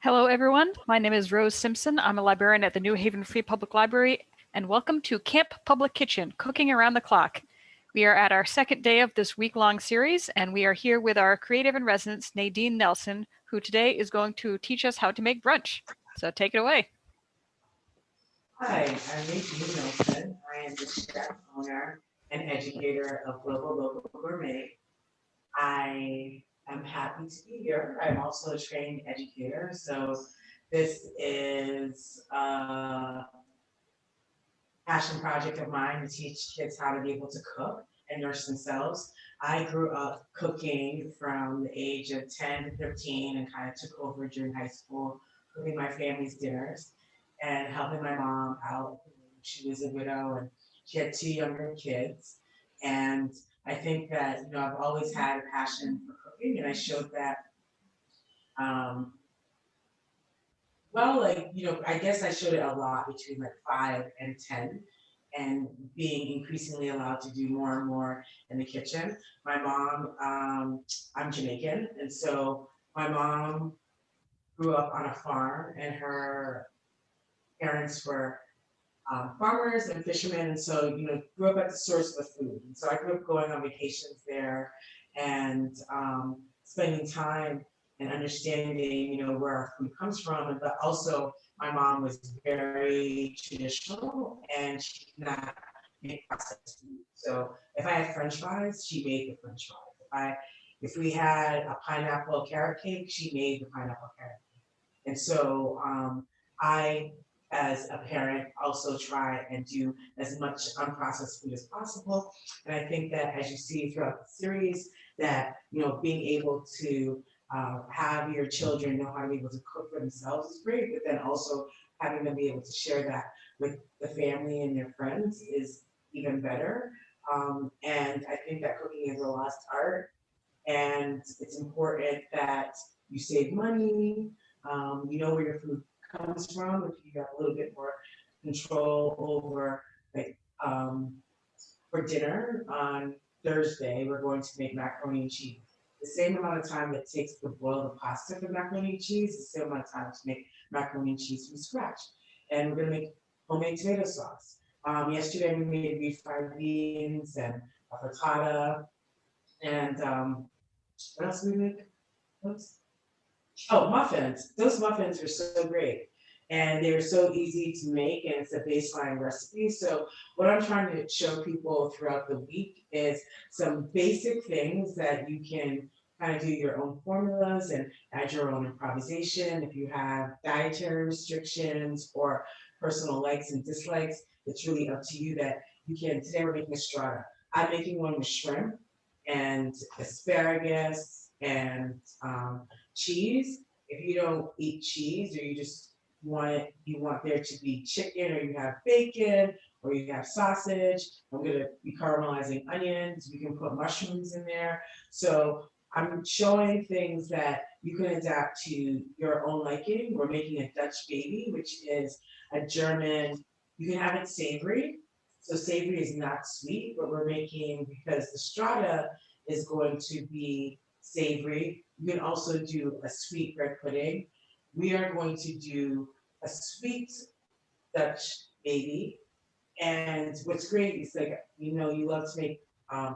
Hello, everyone. My name is Rose Simpson. I'm a librarian at the New Haven Free Public Library, and welcome to Camp Public Kitchen, Cooking Around the Clock. We are at our second day of this week-long series, and we are here with our creative in residence, Nadine Nelson, who today is going to teach us how to make brunch. So take it away. Hi, I'm Nadine Nelson. I am the chef, owner, and educator of Global Local Gourmet. I am happy to be here. I'm also a trained educator, so this is a passion project of mine to teach kids how to be able to cook and nurse themselves. I grew up cooking from the age of 10 to 15 and kind of took over during high school, cooking my family's dinners and helping my mom out. She was a widow and she had two younger kids. And I think that, I've always had a passion for cooking and I showed that um, well, I guess I showed it a lot between like 5 and 10 and being increasingly allowed to do more and more in the kitchen. My mom, I'm Jamaican, and so my mom grew up on a farm and her parents were farmers and fishermen, and so, grew up at the source of the food. And so I grew up going on vacations there and spending time and understanding, where our food comes from. But also, my mom was very traditional and she did not make processed food. So if I had French fries, she made the French fries. If we had a pineapple carrot cake, she made the pineapple carrot cake. And so I, as a parent, also try and do as much unprocessed food as possible. And I think that as you see throughout the series, that being able to have your children know how to be able to cook for themselves is great, but then also having them be able to share that with the family and their friends is even better. And I think that cooking is a lost art, and it's important that you save money, you know where your food comes from, if you have a little bit more control over, like, for dinner on Thursday, we're going to make macaroni and cheese. The same amount of time it takes to boil the pasta for macaroni and cheese, the same amount of time to make macaroni and cheese from scratch. And we're gonna make homemade tomato sauce. Yesterday we made refried beans and a frittata, and what else did we make? Oops. Oh, muffins. Those muffins are so great. And they're so easy to make, and it's a baseline recipe. So, what I'm trying to show people throughout the week is some basic things that you can kind of do your own formulas and add your own improvisation. If you have dietary restrictions or personal likes and dislikes, it's really up to you that you can. Today, we're making a strata. I'm making one with shrimp and asparagus and cheese. If you don't eat cheese or you just you want there to be chicken or you have bacon or you have sausage, I'm gonna be caramelizing onions. You can put mushrooms in there. So I'm showing things that you can adapt to your own liking. We're making a Dutch baby, which is a German, you can have it savory. So savory is not sweet, but we're making, because the strata is going to be savory. You can also do a sweet bread pudding. We are going to do a sweet Dutch baby. And what's great is, like, you love to make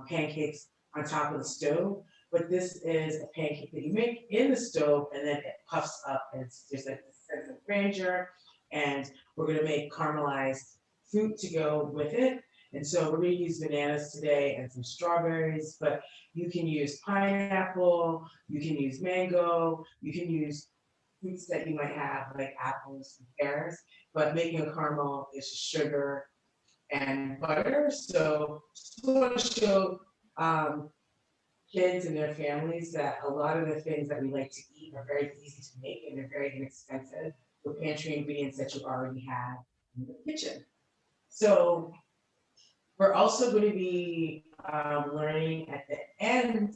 pancakes on top of the stove, but this is a pancake that you make in the stove and then it puffs up and there's like this sense of grandeur. And we're gonna make caramelized fruit to go with it. And so we're gonna use bananas today and some strawberries, but you can use pineapple, you can use mango, you can use fruits that you might have like apples and pears, but making a caramel is sugar and butter. So just want to show um, kids and their families that a lot of the things that we like to eat are very easy to make and they're very inexpensive with pantry ingredients that you already have in the kitchen. So we're also going to be learning at the end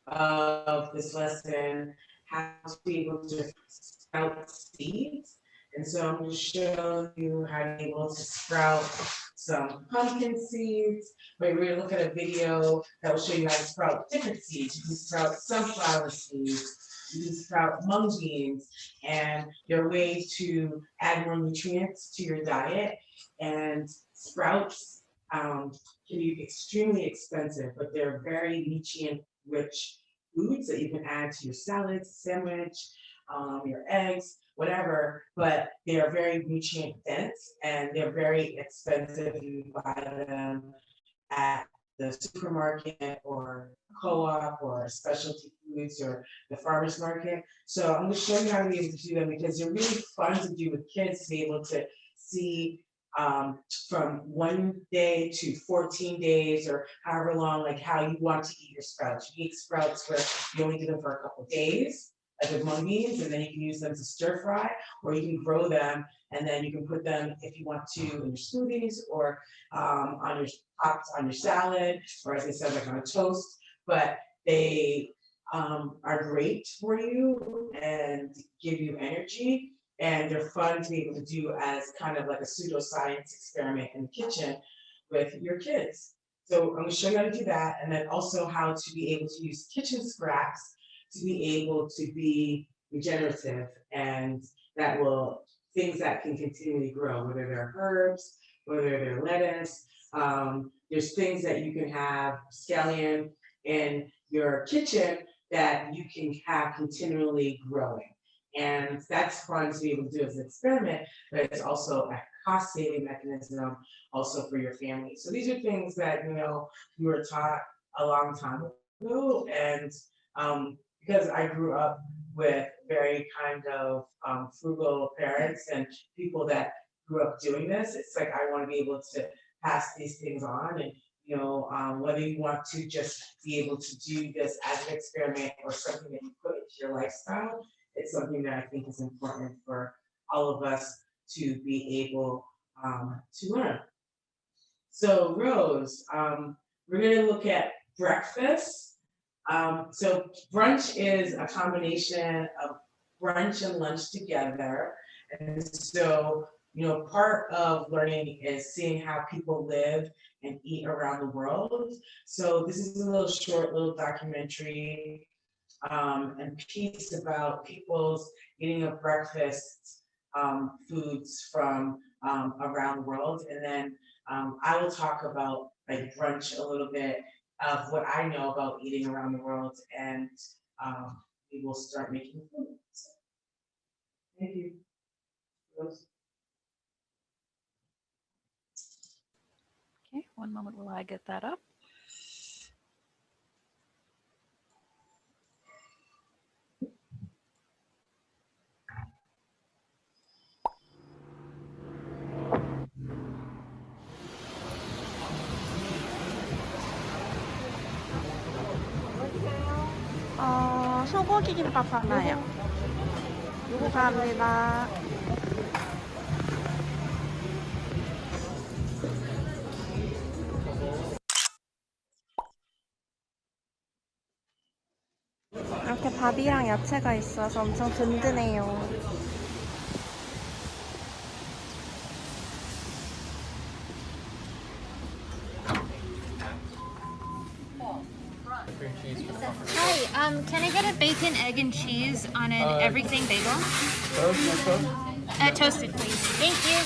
of this lesson how to be able to sprout seeds. And so I'm going to show you how to be able to sprout some pumpkin seeds. But we're going to look at a video that will show you how to sprout different seeds. You can sprout sunflower seeds, You can sprout mung beans, and they're ways to add more nutrients to your diet. And sprouts can be extremely expensive, but they're very nutrient rich foods that you can add to your salads, sandwich, your eggs, whatever, but they are very nutrient dense and they're very expensive if you buy them at the supermarket or co-op or specialty foods or the farmer's market. So I'm going to show you how to be able to do them because they're really fun to do with kids to be able to see from 1 day to 14 days or however long, like how you want to eat your sprouts. You eat sprouts where you only do them for a couple of days, like with mung beans, and then you can use them to stir fry, or you can grow them and then you can put them if you want to in your smoothies or on your pops on your salad, or as I said, like on a toast. But they are great for you and give you energy. And they're fun to be able to do as kind of like a pseudoscience experiment in the kitchen with your kids. So I'm going to show you how to do that, and then also how to be able to use kitchen scraps to be able to be regenerative, and that will things that can continually grow, whether they're herbs, whether they're lettuce. There's things that you can have scallion in your kitchen that you can have continually growing. And that's fun to be able to do as an experiment, but it's also a cost saving mechanism also for your family. So these are things that, we were taught a long time ago. And because I grew up with very kind of frugal parents and people that grew up doing this, it's like I want to be able to pass these things on. And whether you want to just be able to do this as an experiment or something that you put into your lifestyle, it's something that I think is important for all of us to be able to learn. So Rose, we're going to look at breakfast. So brunch is a combination of brunch and lunch together. And so, part of learning is seeing how people live and eat around the world. So this is a little documentary and piece about people's eating of breakfast foods from around the world. And then I will talk about like brunch a little bit of what I know about eating around the world, and we will start making food. So, thank you. Rose? Okay, one moment while I get that up. 소고기 김밥 하나요. 감사합니다. 이렇게 밥이랑 야채가 있어서 엄청 든든해요. Hi, can I get a bacon, egg, and cheese on an everything bagel? Toasted, please. Thank you.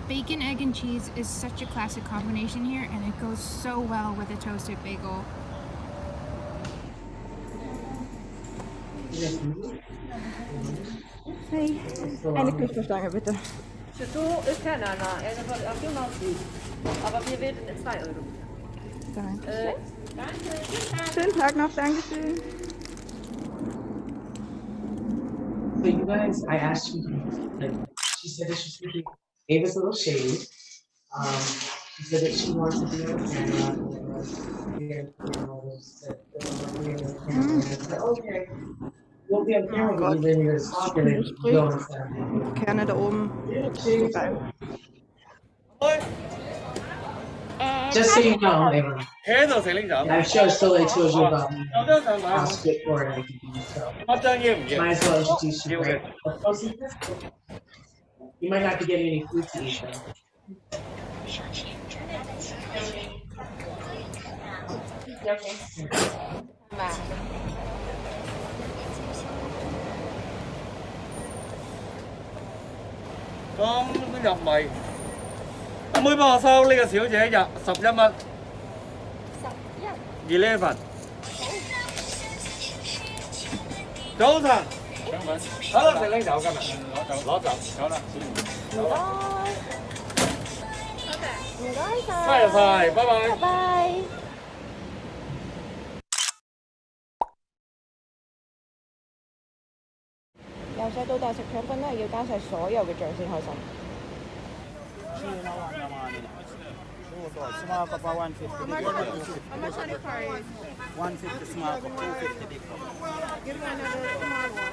Bacon, egg, and cheese is such a classic combination here, and it goes so well with a toasted bagel. Hey, eine Küchenstange bitte. So ist keiner, er ist auf dem Haus. Aber wir werden 2 Euro. Danke. Danke. Schönen Tag noch, Dankeschön. So you guys, I asked you, like, she said that she's going to gave us a little shade. She said that she wants to do it, and okay. We'll be on camera, Oh but then you're gonna stop and then go and stuff. Kerne da oben. Yeah, cheers. Geil. Just so you know, Ava, 喺度食呢種。 I'm sure Soleil told you about me, how straightforward I can be, so 我張要唔要？ might as well introduce you, Give right? it. You might not be getting any food to eat, though. Có cái nhập mì. Anh mới bao sau này cái小姐入11蚊。11。早晨。好啦，食呢酒今日。攞走。走啦。唔該晒。多謝晒，拜拜。拜拜。由細到大食腸粉都係要加晒所有嘅醬先開心。Small cup of 150. How much on the price? 150 small cup, 250 big cup. Give me another small one.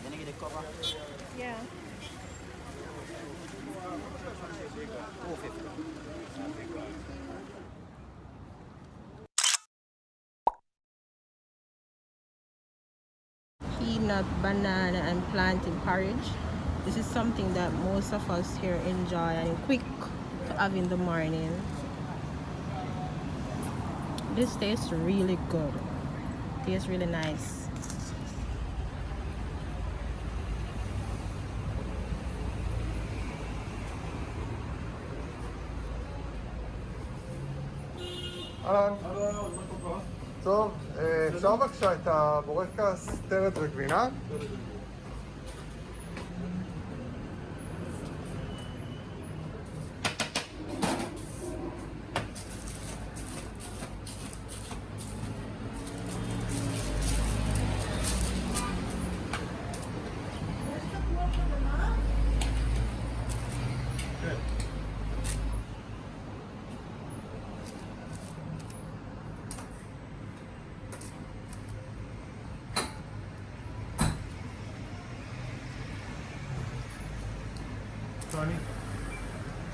Can you get a cover? Yeah. 250. Peanut, banana, and plantain porridge. This is something that most of us here enjoy and quick to have in the morning. This tastes really good. Tastes really nice. אהלן. טוב, אפשר בבקשה את הבורקס טרד וגבינה?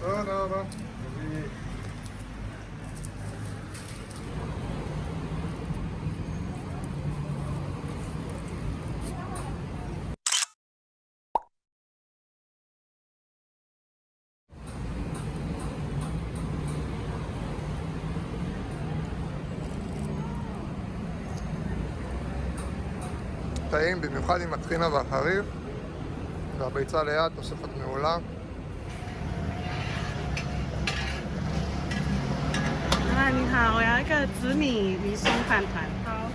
תודה רבה. טעים במיוחד עם הטחינה והחריף, והביצה ליד תוספת מעולה. 你好，我要一个紫米鱼松饭团。好。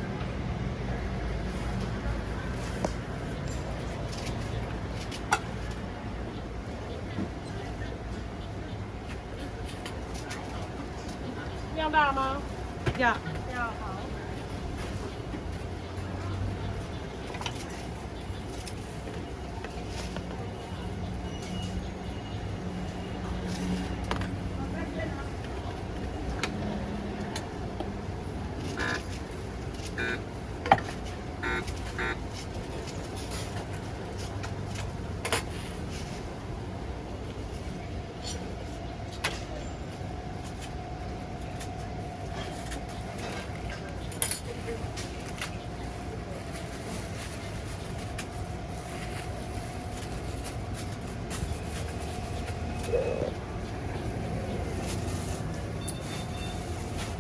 要大吗？要。要好。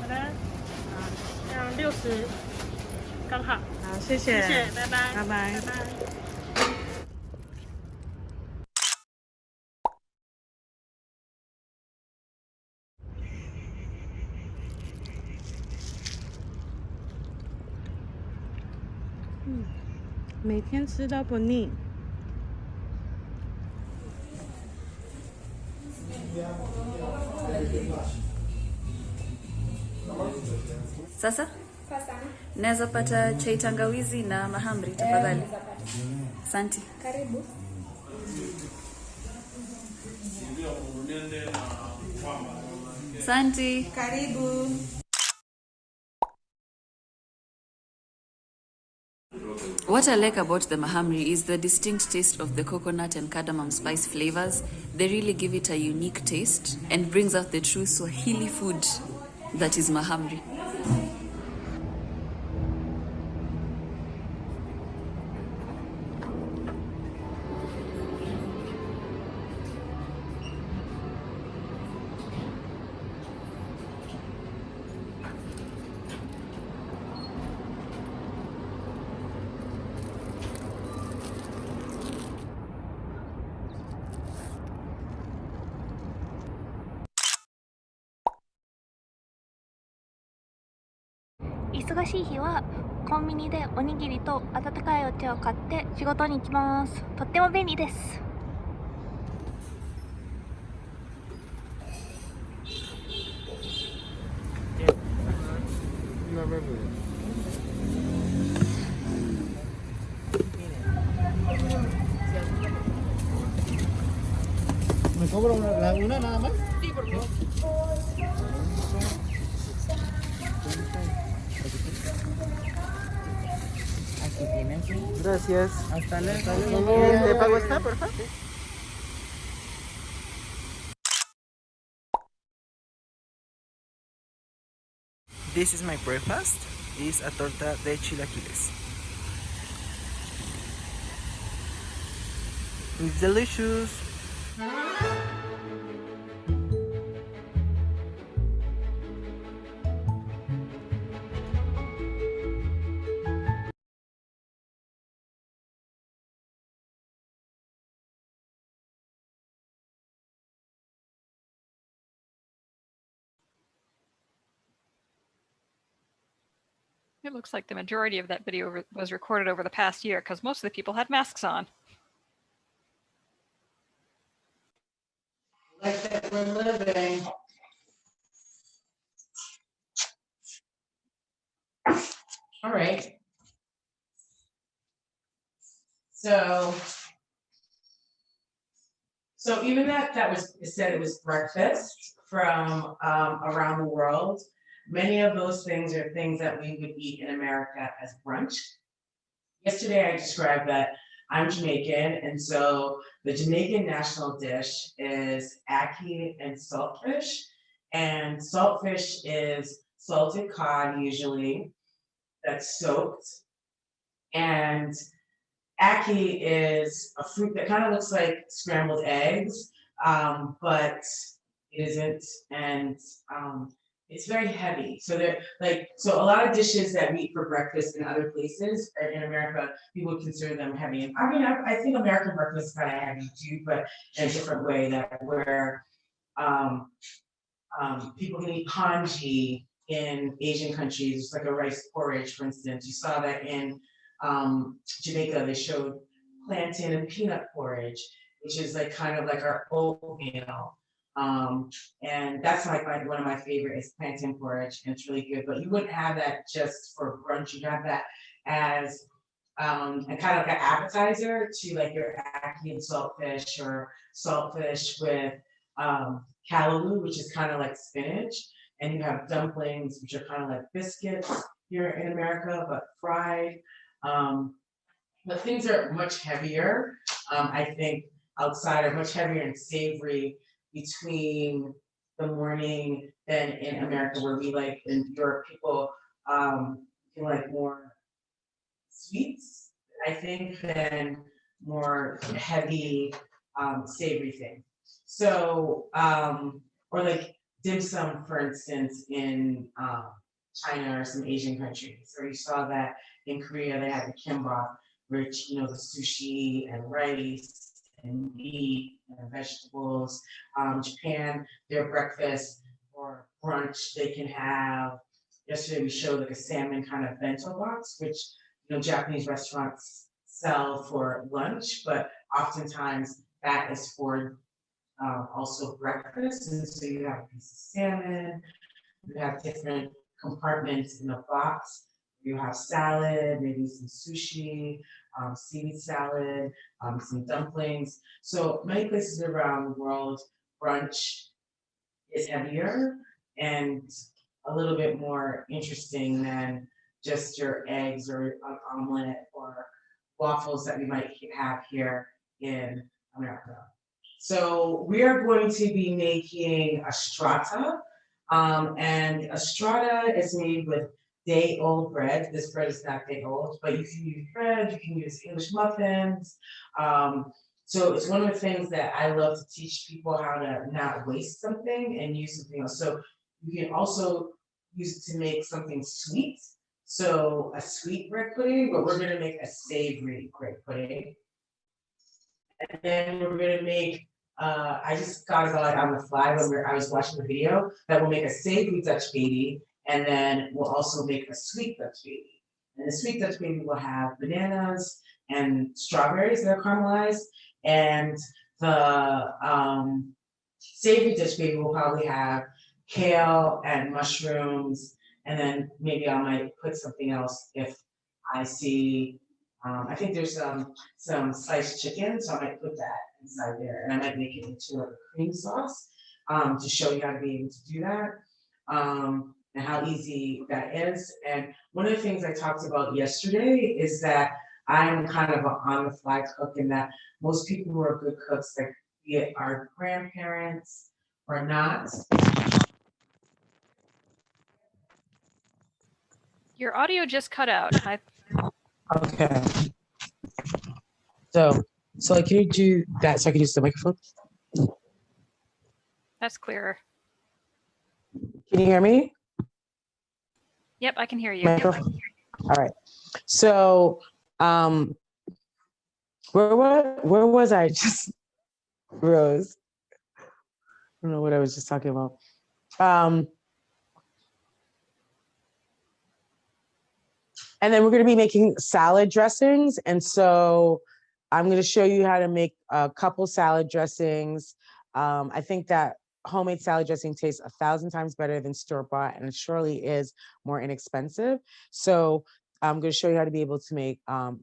好的，这样60刚好。好，谢谢，谢谢，拜拜，拜拜，拜拜。每天吃都不腻。Sasa? Naweza pata chai tangawizi na mahamri tafadhali. Asante. Karibu. Santi. Karibu. What I like about the mahamri is the distinct taste of the coconut and cardamom spice flavors. They really give it a unique taste and brings out the true Swahili food that is mahamri.「忙しい日はコンビニでおにぎりと温かいお茶を買って仕事に行きます。とっても便利です。」¿Me cobra una nada más? Sí, por favor. Aquí tienen, sí. Gracias. Hasta luego. ¿Te pago esta, por favor? This is my breakfast. It's a torta de chilaquiles. It's delicious. It looks like the majority of that video was recorded over the past year because most of the people had masks on. Like that we're living. All right. So even that was said it was breakfast from around the world. Many of those things are things that we would eat in America as brunch. Yesterday I described that I'm Jamaican, and so the Jamaican national dish is ackee and saltfish. And saltfish is salted cod usually that's soaked. And ackee is a fruit that kind of looks like scrambled eggs, but it isn't. And it's very heavy. So so a lot of dishes that we eat for breakfast in other places in America, people consider them heavy. And I mean, I think American breakfast is kind of heavy too, but in a different way where people can eat congee in Asian countries, like a rice porridge, for instance. You saw that in Jamaica, they showed plantain and peanut porridge, which is like kind of like our oatmeal. And that's like one of my favorites, plantain porridge, and it's really good. But you wouldn't have that just for brunch. You'd have that as a kind of like an appetizer to like your ackee and saltfish, or saltfish with callaloo, which is kind of like spinach. And you have dumplings, which are kind of like biscuits here in America, but fried. But things are much heavier. I think outside are much heavier and savory between the morning than in America, where we like in Europe, people like more sweets, I think, than more heavy savory thing. So or like dim sum, for instance, in China or some Asian countries, or you saw that in Korea they had the kimbap, which, the sushi and rice and meat and vegetables. Japan, their breakfast or brunch, they can have, yesterday we showed like a salmon kind of bento box, which Japanese restaurants sell for lunch, but oftentimes that is for also breakfast. And so you have a piece of salmon, you have different compartments in the box. You have salad, maybe some sushi, seaweed salad, some dumplings. So many places around the world, brunch is heavier and a little bit more interesting than just your eggs or an omelet or waffles that we might have here in America. So we are going to be making a strata, and a strata is made with day-old bread. This bread is not day-old, but you can use bread, you can use English muffins. So it's one of the things that I love to teach people, how to not waste something and use something else. So you can also use it to make something sweet. So a sweet bread pudding, but we're gonna make a savory bread pudding. And then we're gonna make, I just thought about it on the fly when I was watching the video, that we'll make a savory Dutch baby, and then we'll also make a sweet Dutch baby. And the sweet Dutch baby will have bananas and strawberries that are caramelized, and the savory Dutch baby will probably have kale and mushrooms, and then maybe I might put something else if I see, I think there's some sliced chicken, so I might put that inside there, and I might make it into like a cream sauce, to show you how to be able to do that, and how easy that is. And one of the things I talked about yesterday is that I'm kind of an on-the-fly cook, and that most people who are good cooks, like be it our grandparents or not. Your audio just cut out. Okay. So can you do that so I can use the microphone? That's clearer. Can you hear me? Yep, I can hear you. Microphone? All right. So where was I just, Rose? I don't know what I was just talking about. And then we're going to be making salad dressings. And so I'm going to show you how to make a couple salad dressings. I think that homemade salad dressing tastes 1,000 times better than store-bought, and it surely is more inexpensive. So I'm going to show you how to be able to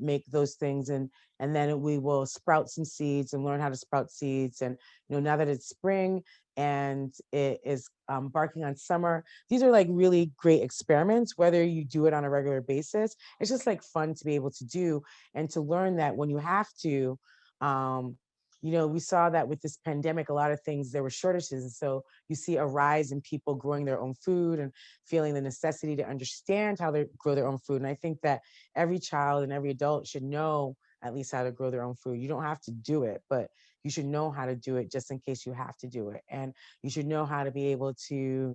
make those things, and then we will sprout some seeds and learn how to sprout seeds. And now that it's spring and it is barking on summer, these are like really great experiments, whether you do it on a regular basis. It's just like fun to be able to do and to learn that when you have to, we saw that with this pandemic, a lot of things, there were shortages. And so you see a rise in people growing their own food and feeling the necessity to understand how they grow their own food. And I think that every child and every adult should know at least how to grow their own food. You don't have to do it, but you should know how to do it just in case you have to do it. And you should know how to be able to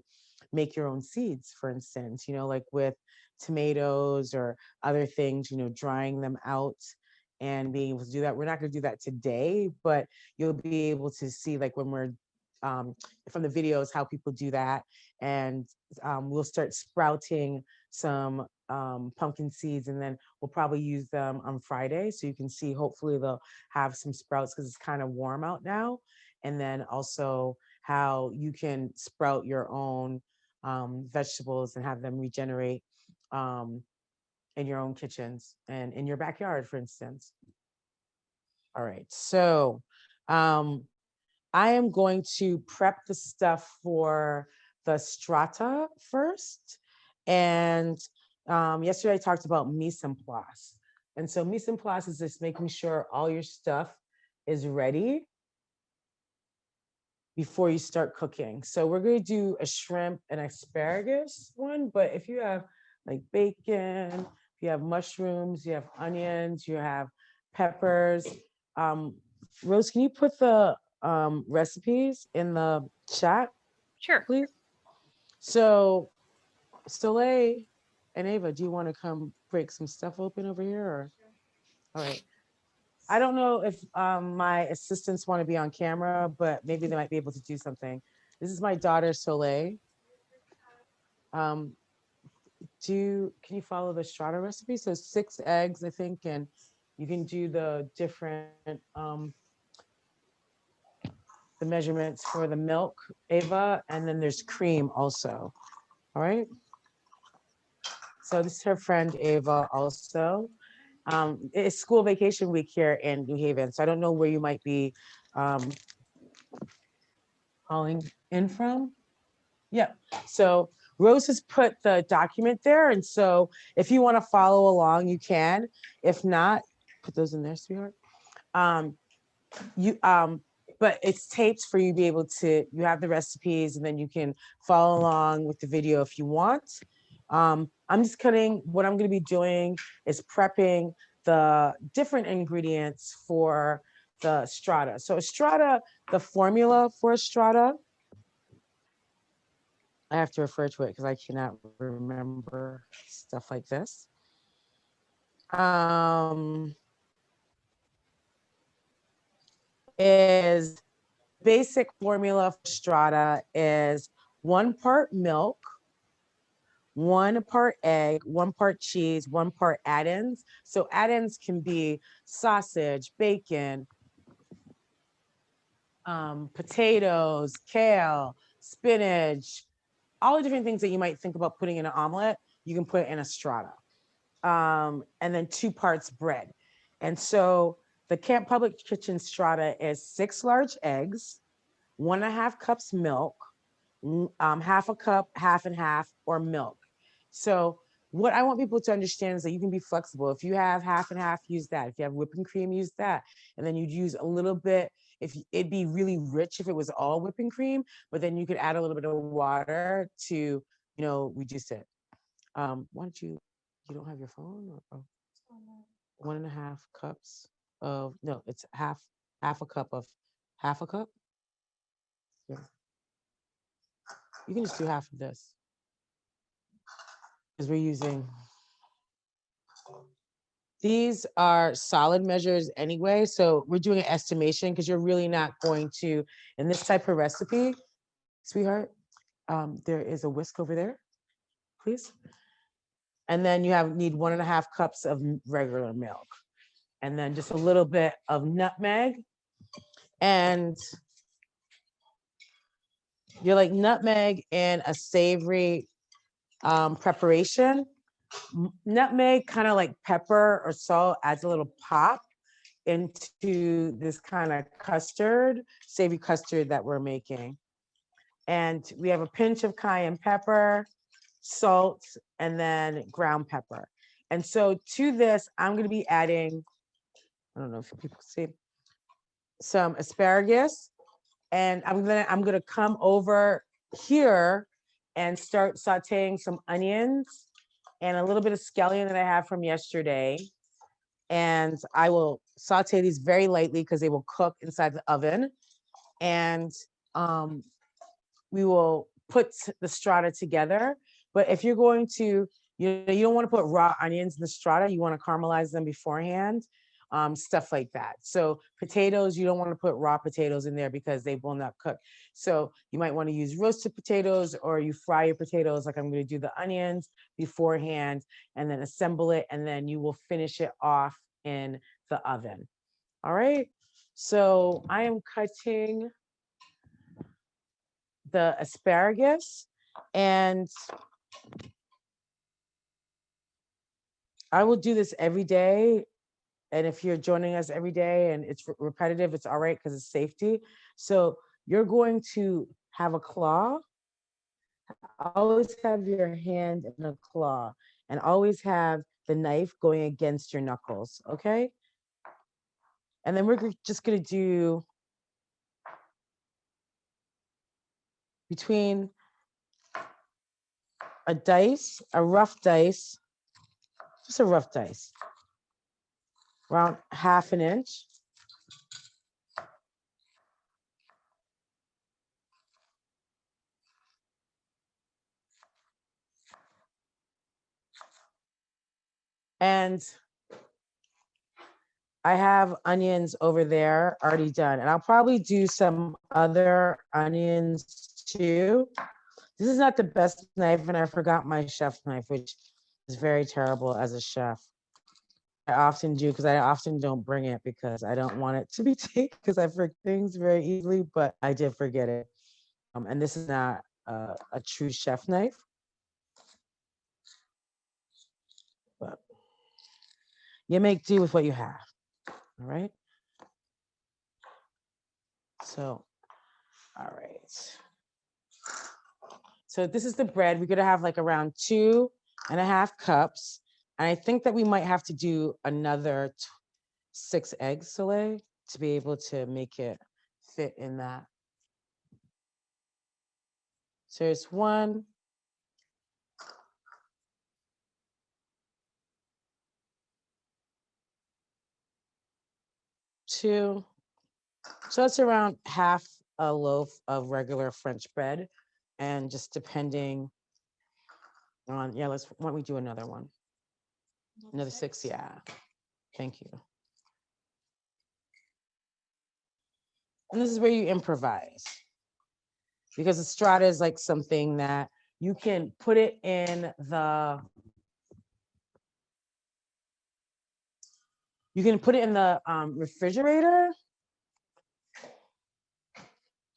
make your own seeds, for instance, like with tomatoes or other things, drying them out and being able to do that. We're not going to do that today, but you'll be able to see, like when we're from the videos, how people do that. And we'll start sprouting some pumpkin seeds, and then we'll probably use them on Friday. So you can see, hopefully they'll have some sprouts because it's kind of warm out now. And then also how you can sprout your own vegetables and have them regenerate in your own kitchens and in your backyard, for instance. All right, so I am going to prep the stuff for the strata first. And yesterday I talked about mise en place. And so mise en place is just making sure all your stuff is ready before you start cooking. So we're going to do a shrimp and asparagus one, but if you have like bacon, if you have mushrooms, you have onions, you have peppers. Rose, can you put the recipes in the chat? Sure. Please. So Soleil and Ava, do you want to come break some stuff open over here? Or? All right. I don't know if my assistants want to be on camera, but maybe they might be able to do something. This is my daughter, Soleil. Can you follow the strata recipe? So 6 eggs, I think, and you can do the different, the measurements for the milk, Ava, and then there's cream also. All right. So this is her friend, Ava, also. It's school vacation week here in New Haven, so I don't know where you might be calling in from. Yep. So Rose has put the document there. And so if you want to follow along, you can. If not, put those in there, sweetheart. But it's taped for you to be able to, you have the recipes and then you can follow along with the video if you want. I'm just cutting, what I'm going to be doing is prepping the different ingredients for the strata. So strata, the formula for strata, I have to refer to it because I cannot remember stuff like this. Is basic formula for strata is 1 part milk, 1 part egg, 1 part cheese, 1 part add-ins. So add-ins can be sausage, bacon, potatoes, kale, spinach, all the different things that you might think about putting in an omelet, you can put in a strata. And then 2 parts bread. And so the Camp Public Kitchen strata is 6 large eggs, 1.5 cups milk, half a cup, half and half, or milk. So what I want people to understand is that you can be flexible. If you have half and half, use that. If you have whipping cream, use that. And then you'd use a little bit, if it'd be really rich if it was all whipping cream, but then you could add a little bit of water to, reduce it. Why don't you don't have your phone? Or, 1.5 cups of, no, it's half a cup of, half a cup? Yeah. You can just do half of this. Because we're using, these are solid measures anyway. So we're doing an estimation because you're really not going to, in this type of recipe, sweetheart, there is a whisk over there, please. And then you need 1.5 cups of regular milk. And then just a little bit of nutmeg. And you're like nutmeg in a savory preparation. Nutmeg, kind of like pepper or salt, adds a little pop into this kind of custard, savory custard that we're making. And we have a pinch of cayenne pepper, salt, and then ground pepper. And so to this, I'm going to be adding, I don't know if people see, some asparagus. And I'm gonna come over here and start sauteing some onions and a little bit of scallion that I have from yesterday. And I will saute these very lightly because they will cook inside the oven. And we will put the strata together. But if you're going to, you don't want to put raw onions in the strata, you want to caramelize them beforehand, stuff like that. So potatoes, you don't want to put raw potatoes in there because they will not cook. So you might want to use roasted potatoes, or you fry your potatoes like I'm going to do the onions beforehand and then assemble it, and then you will finish it off in the oven. All right. So I am cutting the asparagus, and I will do this every day. And if you're joining us every day and it's repetitive, it's all right because it's safety. So you're going to have a claw. Always have your hand in a claw, and always have the knife going against your knuckles, okay? And then we're just gonna do between a dice, a rough dice, just a rough dice, around 1/2 inch. And I have onions over there already done, and I'll probably do some other onions too. This is not the best knife, and I forgot my chef knife, which is very terrible as a chef. I often do, because I often don't bring it because I don't want it to be taken, because I forget things very easily, but I did forget it. And this is not a true chef knife. But you make do with what you have, all right? So, all right. So this is the bread. We're gonna have like around 2.5 cups. And I think that we might have to do another 6 eggs, Soleil, to be able to make it fit in that. So there's 1. 2. So that's around half a loaf of regular French bread. And just depending on, yeah, why don't we do another one? Another 6, yeah. Thank you. And this is where you improvise. Because the strata is like something that you can put it in the, refrigerator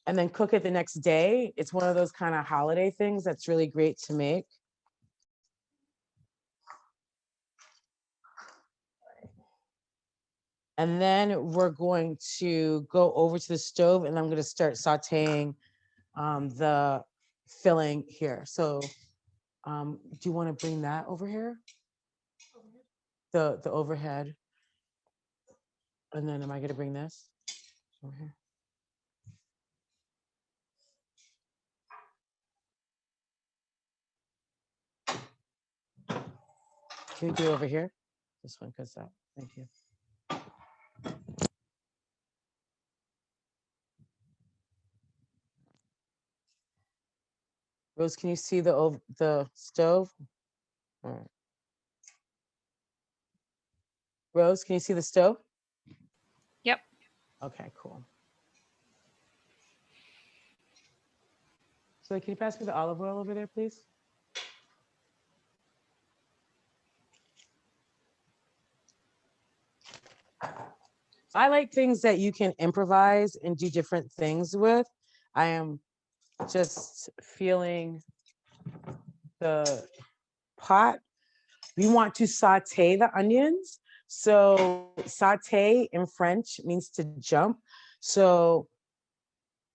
and then cook it the next day. It's one of those kind of holiday things that's really great to make. And then we're going to go over to the stove and I'm going to start sauteing the filling here. So do you want to bring that over here? The overhead. And then am I going to bring this over here? Can you do it over here? This one, because that. Thank you. Rose, can you see the stove? All right. Rose, can you see the stove? Yep. Okay, cool. So can you pass me the olive oil over there, please? I like things that you can improvise and do different things with. I am just feeling the pot. We want to saute the onions. So saute in French means to jump. So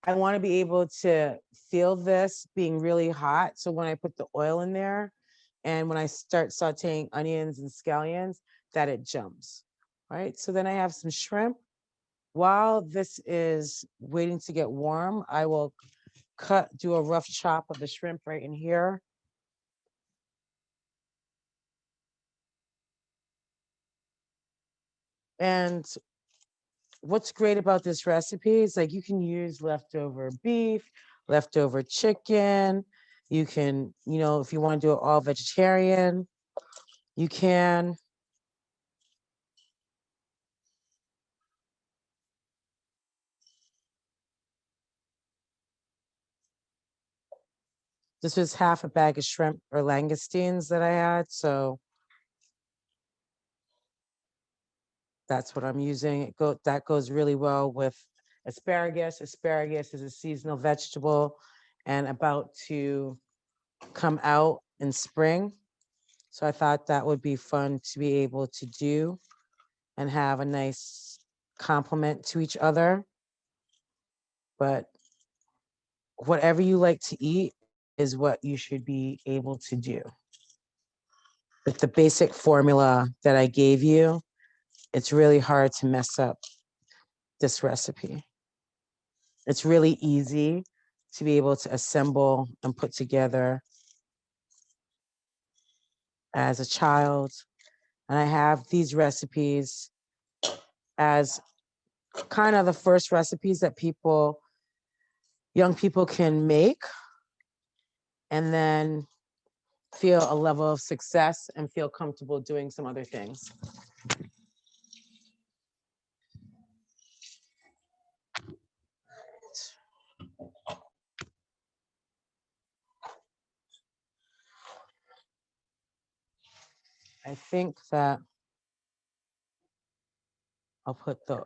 I want to be able to feel this being really hot. So when I put the oil in there and when I start sauteing onions and scallions, that it jumps. All right, so then I have some shrimp. While this is waiting to get warm, I will do a rough chop of the shrimp right in here. And what's great about this recipe is like you can use leftover beef, leftover chicken. You can, if you want to do it all vegetarian, you can. This was half a bag of shrimp or langoustines that I had, so that's what I'm using. That goes really well with asparagus. Asparagus is a seasonal vegetable and about to come out in spring. So I thought that would be fun to be able to do and have a nice complement to each other. But whatever you like to eat is what you should be able to do. With the basic formula that I gave you, it's really hard to mess up this recipe. It's really easy to be able to assemble and put together as a child. And I have these recipes as kind of the first recipes that young people can make and then feel a level of success and feel comfortable doing some other things. I think that I'll put the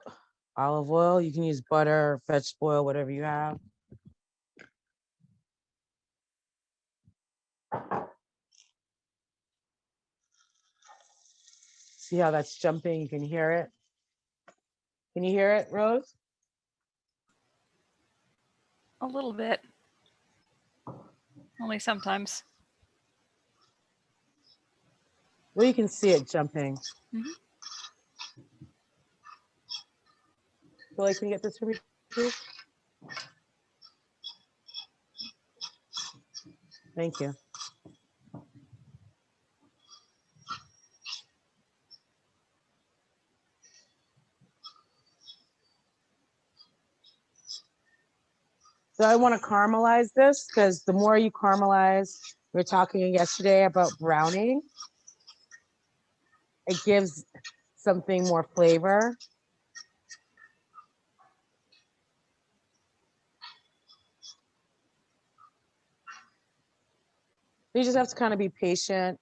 olive oil. You can use butter, vegetable oil, whatever you have. See how that's jumping? You can hear it. Can you hear it, Rose? A little bit. Only sometimes. Well, you can see it jumping. Mhm. Billy, can you get this for me, please? Thank you. So I want to caramelize this because the more you caramelize, we were talking yesterday about browning. It gives something more flavor. You just have to kind of be patient.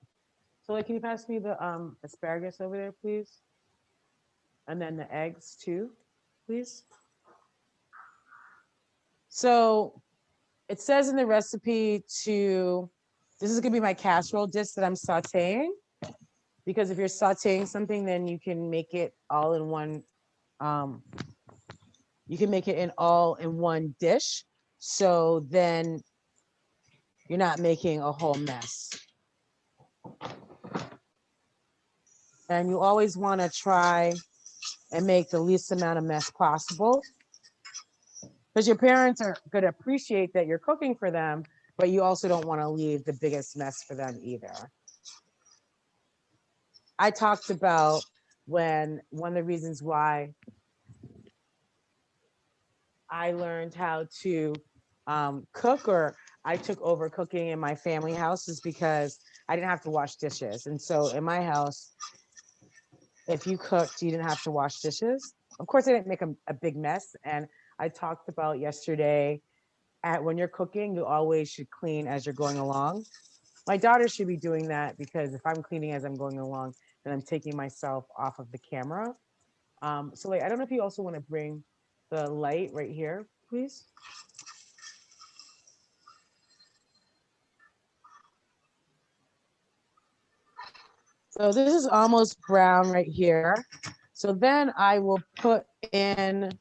So like, can you pass me the asparagus over there, please? And then the eggs too, please. So it says in the recipe this is gonna be my casserole dish that I'm sauteing, because if you're sauteing something, then you can make it all in one, you can make it all in one dish. So then you're not making a whole mess. And you always wanna try and make the least amount of mess possible, because your parents are gonna appreciate that you're cooking for them, but you also don't wanna leave the biggest mess for them either. I talked about when one of the reasons why I learned how to cook, or I took over cooking in my family house, is because I didn't have to wash dishes. And so in my house, if you cooked, you didn't have to wash dishes. Of course, I didn't make a big mess. And I talked about yesterday, when you're cooking, you always should clean as you're going along. My daughter should be doing that, because if I'm cleaning as I'm going along, then I'm taking myself off of the camera. So like, I don't know if you also want to bring the light right here, please. So this is almost brown right here. So then I will put in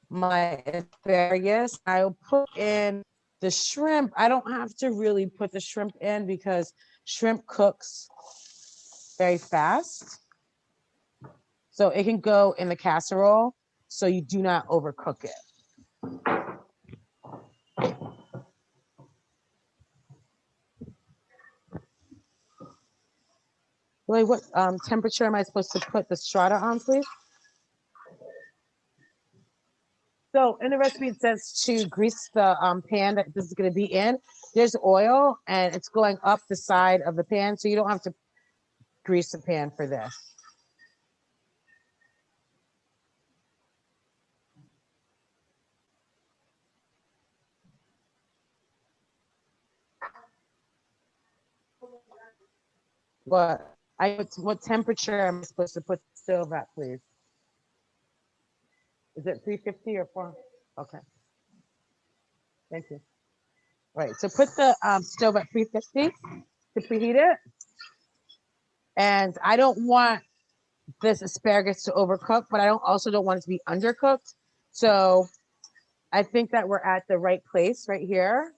my asparagus. I will put in the shrimp. I don't have to really put the shrimp in, because shrimp cooks very fast. So it can go in the casserole, so you do not overcook it. Wait, what temperature am I supposed to put the strata on, please? So in the recipe, it says to grease the pan that this is going to be in. There's oil, and it's going up the side of the pan, so you don't have to grease the pan for this. What temperature am I supposed to put the stove at, please? Is it 350 or 4? Okay. Thank you. All right, so put the stove at 350 to preheat it. And I don't want this asparagus to overcook, but I also don't want it to be undercooked. So I think that we're at the right place right here.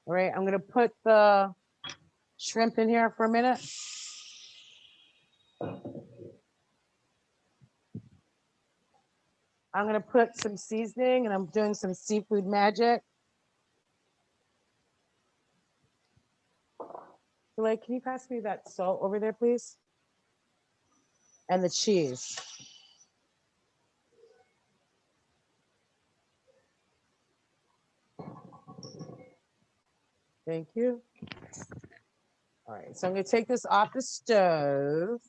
All right, I'm gonna put the shrimp in here for a minute. I'm gonna put some seasoning, and I'm doing some seafood magic. Like, can you pass me that salt over there, please? And the cheese. Thank you. All right, so I'm gonna take this off the stove.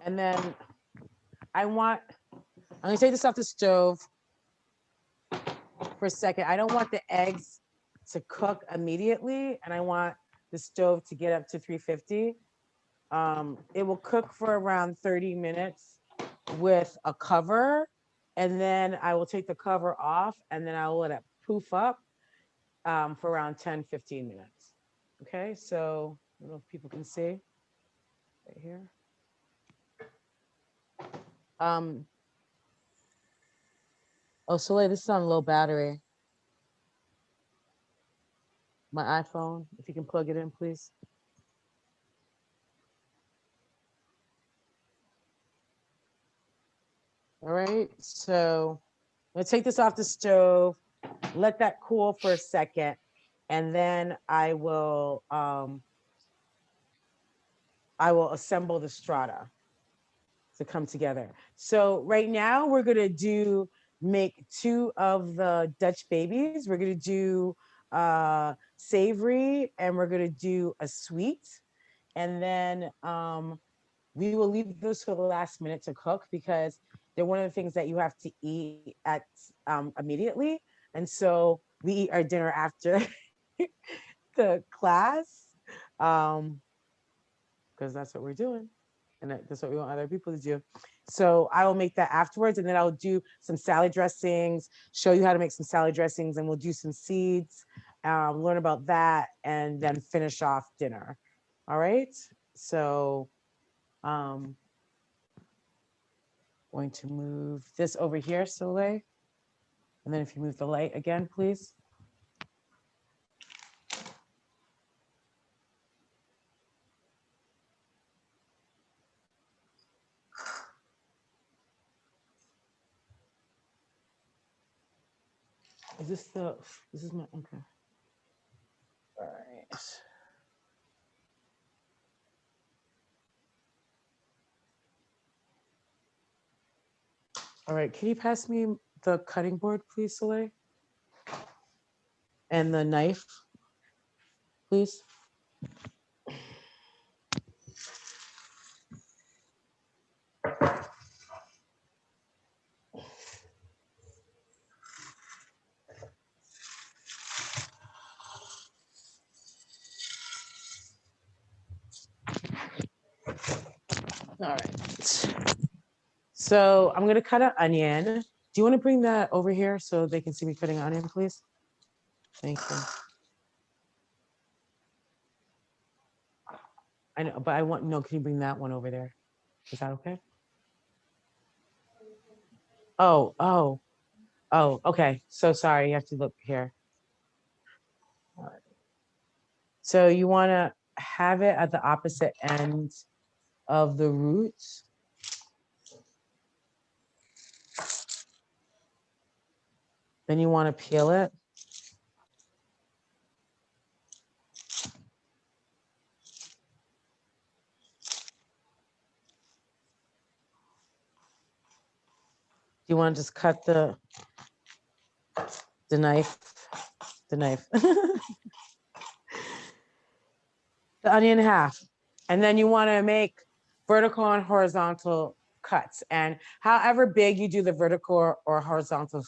And then I'm gonna take this off the stove for a second. I don't want the eggs to cook immediately, and I want the stove to get up to 350. It will cook for around 30 minutes with a cover, and then I will take the cover off, and then I will let it poof up. for around 10, 15 minutes. Okay, so I don't know if people can see right here. Oh, Soleil, this is on low battery. My iPhone, if you can plug it in, please. All right, so I'm gonna take this off the stove, let that cool for a second, and then I will assemble the strata to come together. So right now we're gonna make 2 of the Dutch babies. We're gonna do savory and we're gonna do a sweet. And then we will leave those for the last minute to cook because they're one of the things that you have to eat at immediately. And so we eat our dinner after the class because that's what we're doing. And that's what we want other people to do. So I will make that afterwards, and then I'll do some salad dressings, show you how to make some salad dressings, and we'll do some seeds, learn about that, and then finish off dinner. All right. So going to move this over here, Soleil. And then if you move the light again, please. This is my, okay. All right. All right, can you pass me the cutting board, please, Soleil? And the knife, please. All right. So I'm gonna cut an onion. Do you want to bring that over here so they can see me cutting onion, please? Thank you. I know, but no, can you bring that one over there? Is that okay? Oh, okay. So sorry, you have to look here. All right. So you want to have it at the opposite end of the roots. Then you want to peel it. You want to just cut the knife, the onion in half. And then you want to make vertical and horizontal cuts. And however big you do the vertical or horizontal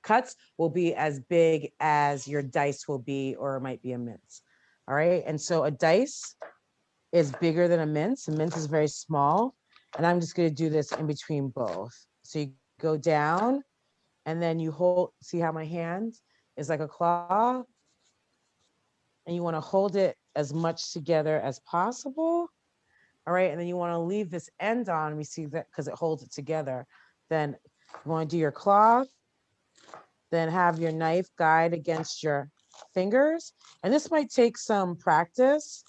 cuts will be as big as your dice will be, or it might be a mince. All right. And so a dice is bigger than a mince. A mince is very small. And I'm just going to do this in between both. So you go down and then you hold, see how my hand is like a claw? And you want to hold it as much together as possible. All right, and then you want to leave this end on. We see that because it holds it together. Then you want to do your claw, then have your knife guide against your fingers. And this might take some practice.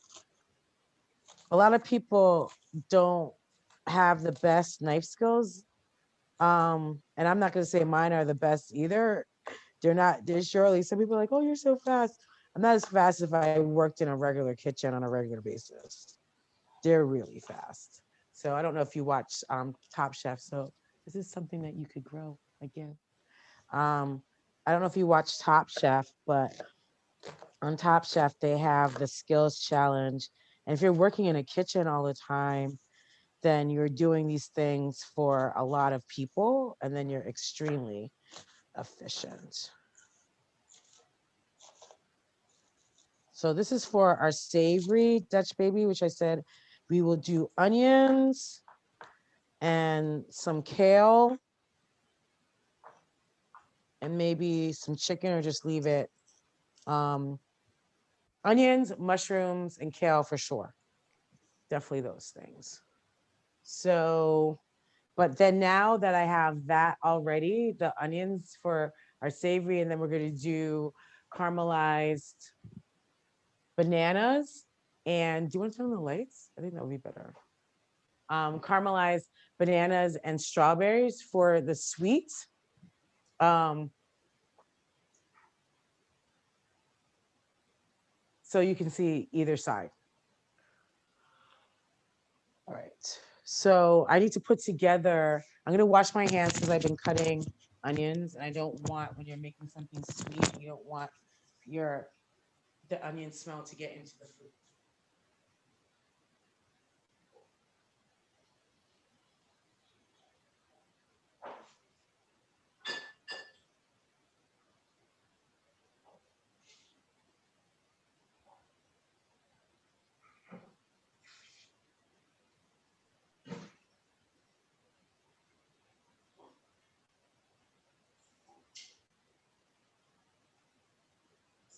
A lot of people don't have the best knife skills. And I'm not going to say mine are the best either. They're surely, some people are like, oh, you're so fast. I'm not as fast if I worked in a regular kitchen on a regular basis. They're really fast. So I don't know if you watch Top Chef. So this is something that you could grow again. I don't know if you watch Top Chef, but on Top Chef, they have the skills challenge. And if you're working in a kitchen all the time, then you're doing these things for a lot of people, and then you're extremely efficient. So this is for our savory Dutch baby, which I said we will do onions and some kale and maybe some chicken, or just leave it Onions, mushrooms, and kale for sure. Definitely those things. So, but then now that I have that already, the onions for our savory, and then we're going to do caramelized bananas. And do you want to turn on the lights? I think that would be better. Caramelized bananas and strawberries for the sweet. So you can see either side. All right. So I need to put together, I'm going to wash my hands because I've been cutting onions, and I don't want, when you're making something sweet, you don't want the onion smell to get into the food.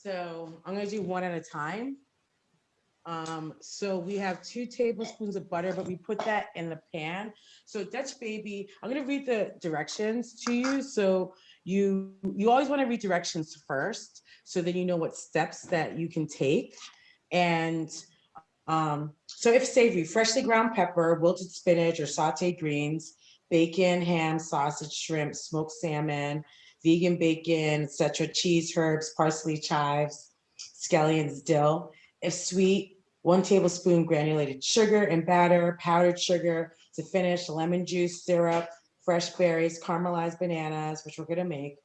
So I'm going to do one at a time. So we have 2 tablespoons of butter, but we put that in the pan. So Dutch baby, I'm going to read the directions to you. So you always want to read directions first, so then you know what steps that you can take. And so if savory, freshly ground pepper, wilted spinach or sauteed greens, bacon, ham, sausage, shrimp, smoked salmon, vegan bacon, etc., cheese, herbs, parsley, chives, scallions, dill. If sweet, 1 tablespoon granulated sugar and batter, powdered sugar to finish, lemon juice, syrup, fresh berries, caramelized bananas, which we're gonna make,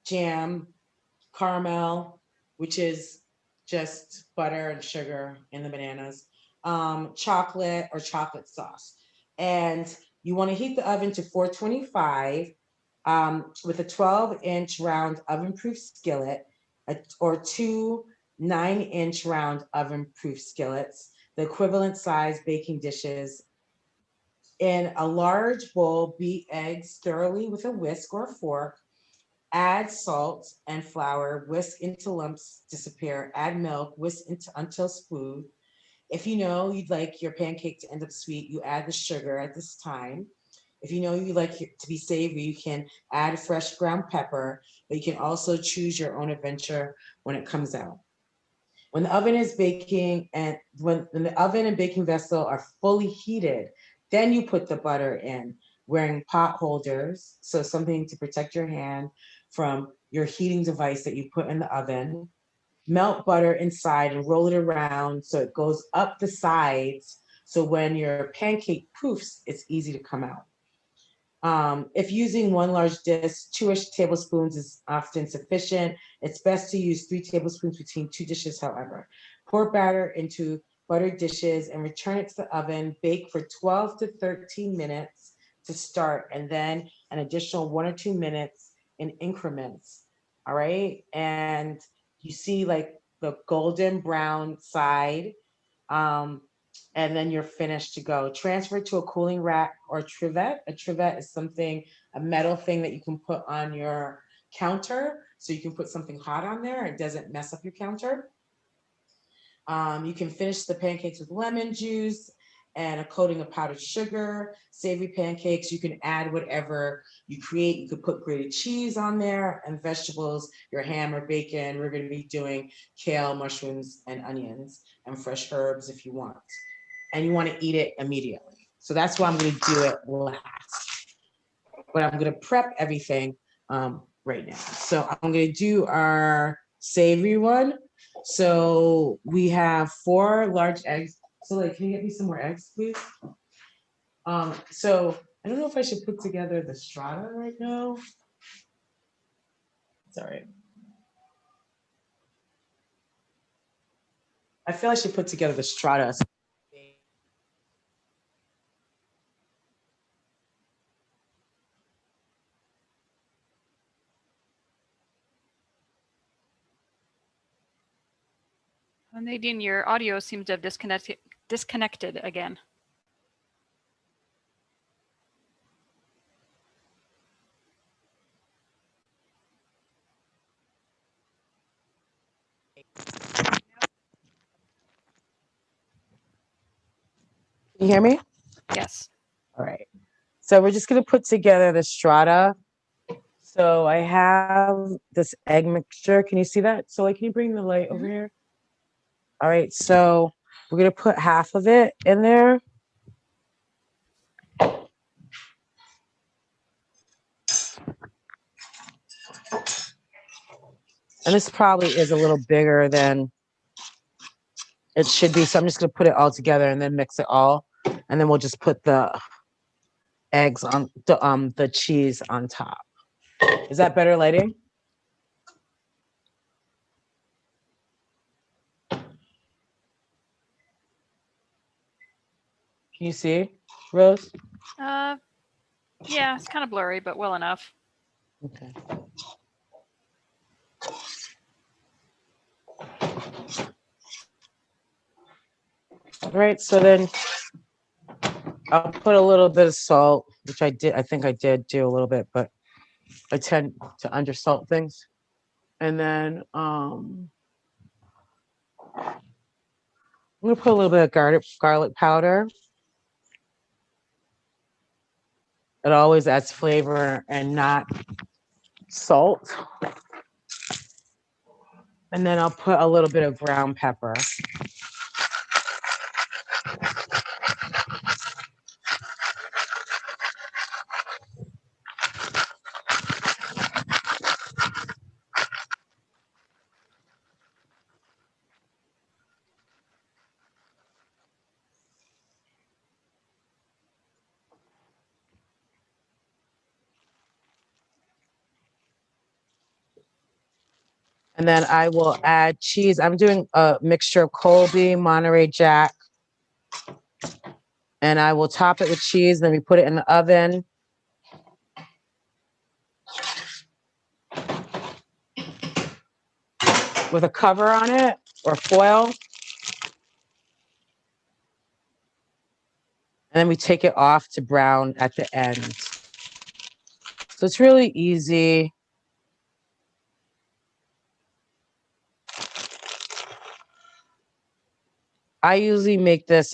jam, caramel, which is just butter and sugar in the bananas, chocolate or chocolate sauce. And you want to heat the oven to 425 with a 12-inch round oven-proof skillet or 2 9-inch round oven-proof skillets, the equivalent size baking dishes. In a large bowl, beat eggs thoroughly with a whisk or a fork. Add salt and flour, whisk into lumps disappear, add milk, whisk into until smooth. If you know you'd like your pancake to end up sweet, you add the sugar at this time. If you know you like it to be savory, you can add fresh ground pepper, but you can also choose your own adventure when it comes out. When the oven is baking and when the oven and baking vessel are fully heated, then you put the butter in, wearing pot holders, so something to protect your hand from your heating device that you put in the oven. Melt butter inside and roll it around so it goes up the sides. So when your pancake poofs, it's easy to come out. If using 1 large dish, 2-ish tablespoons is often sufficient. It's best to use 3 tablespoons between 2 dishes, however. Pour batter into buttered dishes and return it to the oven. Bake for 12 to 13 minutes to start, and then an additional 1 or 2 minutes in increments. All right. And you see like the golden brown side. And then you're finished to go. Transfer to a cooling rack or trivet. A trivet is something, a metal thing that you can put on your counter. So you can put something hot on there. It doesn't mess up your counter. You can finish the pancakes with lemon juice and a coating of powdered sugar. Savory pancakes, you can add whatever you create. You could put grated cheese on there and vegetables, your ham or bacon. We're gonna be doing kale, mushrooms, and onions, and fresh herbs if you want. And you wanna eat it immediately. So that's why I'm gonna do it last. But I'm gonna prep everything right now. So I'm gonna do our savory one. So we have 4 large eggs. So like, can you get me some more eggs, please? So I don't know if I should put together the strata right now. It's all right. I feel I should put together the strata. Nadine, your audio seems to have disconnected again. you hear me? Yes. All right. So we're just going to put together the strata. So I have this egg mixture. Can you see that? So like, can you bring the light over here? All right. So we're going to put half of it in there. And this probably is a little bigger than it should be. So I'm just going to put it all together and then mix it all. And then we'll just put the eggs on the cheese on top. Is that better lighting? Can you see, Rose? Yeah, it's kind of blurry, but well enough. Okay. All right, so then I'll put a little bit of salt, which I think I did do a little bit, but I tend to undersalt things. And then I'm gonna put a little bit of garlic powder. It always adds flavor and not salt. And then I'll put a little bit of ground pepper. And then I will add cheese. I'm doing a mixture of Colby, Monterey Jack. And I will top it with cheese. Then we put it in the oven. With a cover on it or foil. And then we take it off to brown at the end. So it's really easy. I usually make this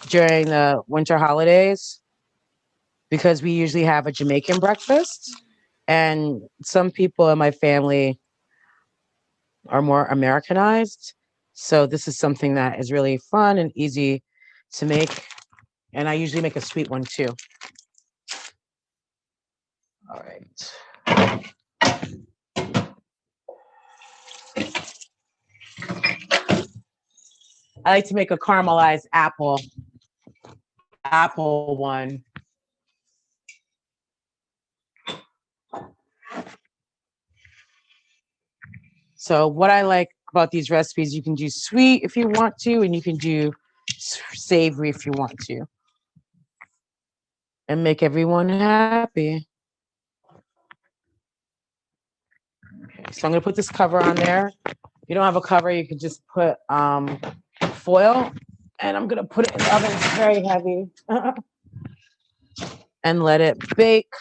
during the winter holidays because we usually have a Jamaican breakfast. And some people in my family are more Americanized. So this is something that is really fun and easy to make. And I usually make a sweet one too. All right. I like to make a caramelized apple one. So what I like about these recipes, you can do sweet if you want to, and you can do savory if you want to. And make everyone happy. Okay, so I'm gonna put this cover on there. If you don't have a cover, you can just put foil. And I'm gonna put it in the oven, it's very heavy. And let it bake.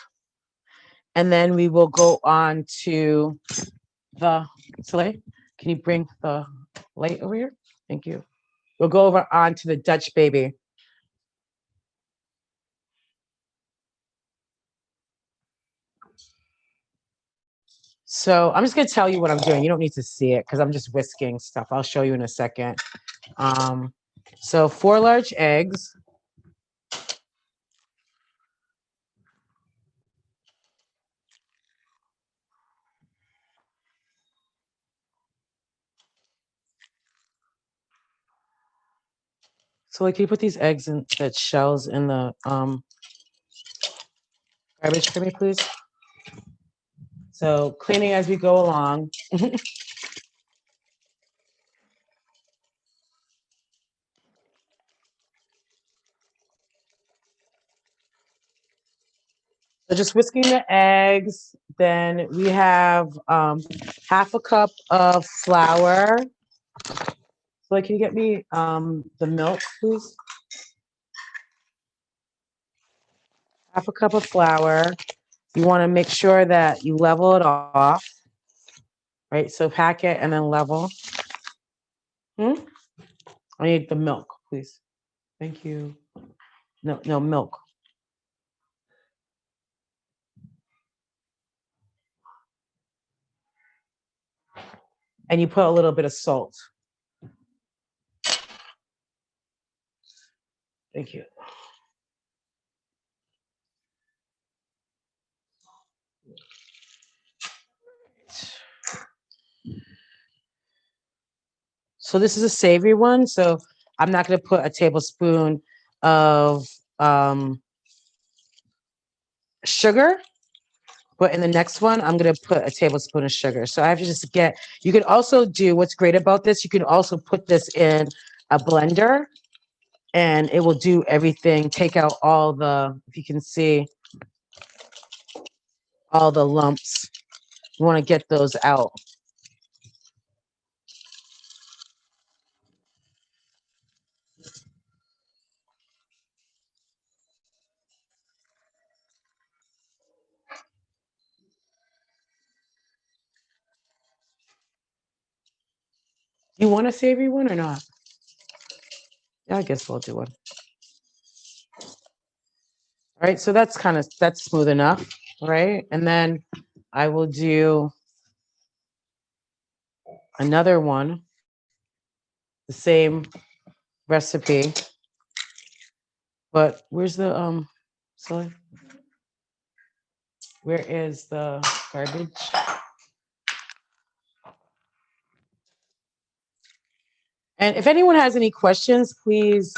And then we will go on to the Soleil. Can you bring the light over here? Thank you. We'll go over onto the Dutch baby. So I'm just gonna tell you what I'm doing. You don't need to see it because I'm just whisking stuff. I'll show you in a second. So 4 large eggs. So like, can you put these eggs in that shells in the garbage for me, please? So cleaning as we go along. So just whisking the eggs. Then we have half a cup of flour. So like, can you get me the milk, please? Half a cup of flour. You want to make sure that you level it off, right? So pack it and then level. I need the milk, please. Thank you. No milk. And you put a little bit of salt. Thank you. So this is a savory one. So I'm not going to put a tablespoon of sugar, but in the next one, I'm going to put a tablespoon of sugar. So I have to just get, you can also do, what's great about this, you can also put this in a blender and it will do everything, take out all the, if you can see, all the lumps. You want to get those out. You want a savory one or not? Yeah, I guess we'll do one. All right, so that's smooth enough, right? And then I will do another one, the same recipe, but where's the, sorry, where is the garbage? And if anyone has any questions, please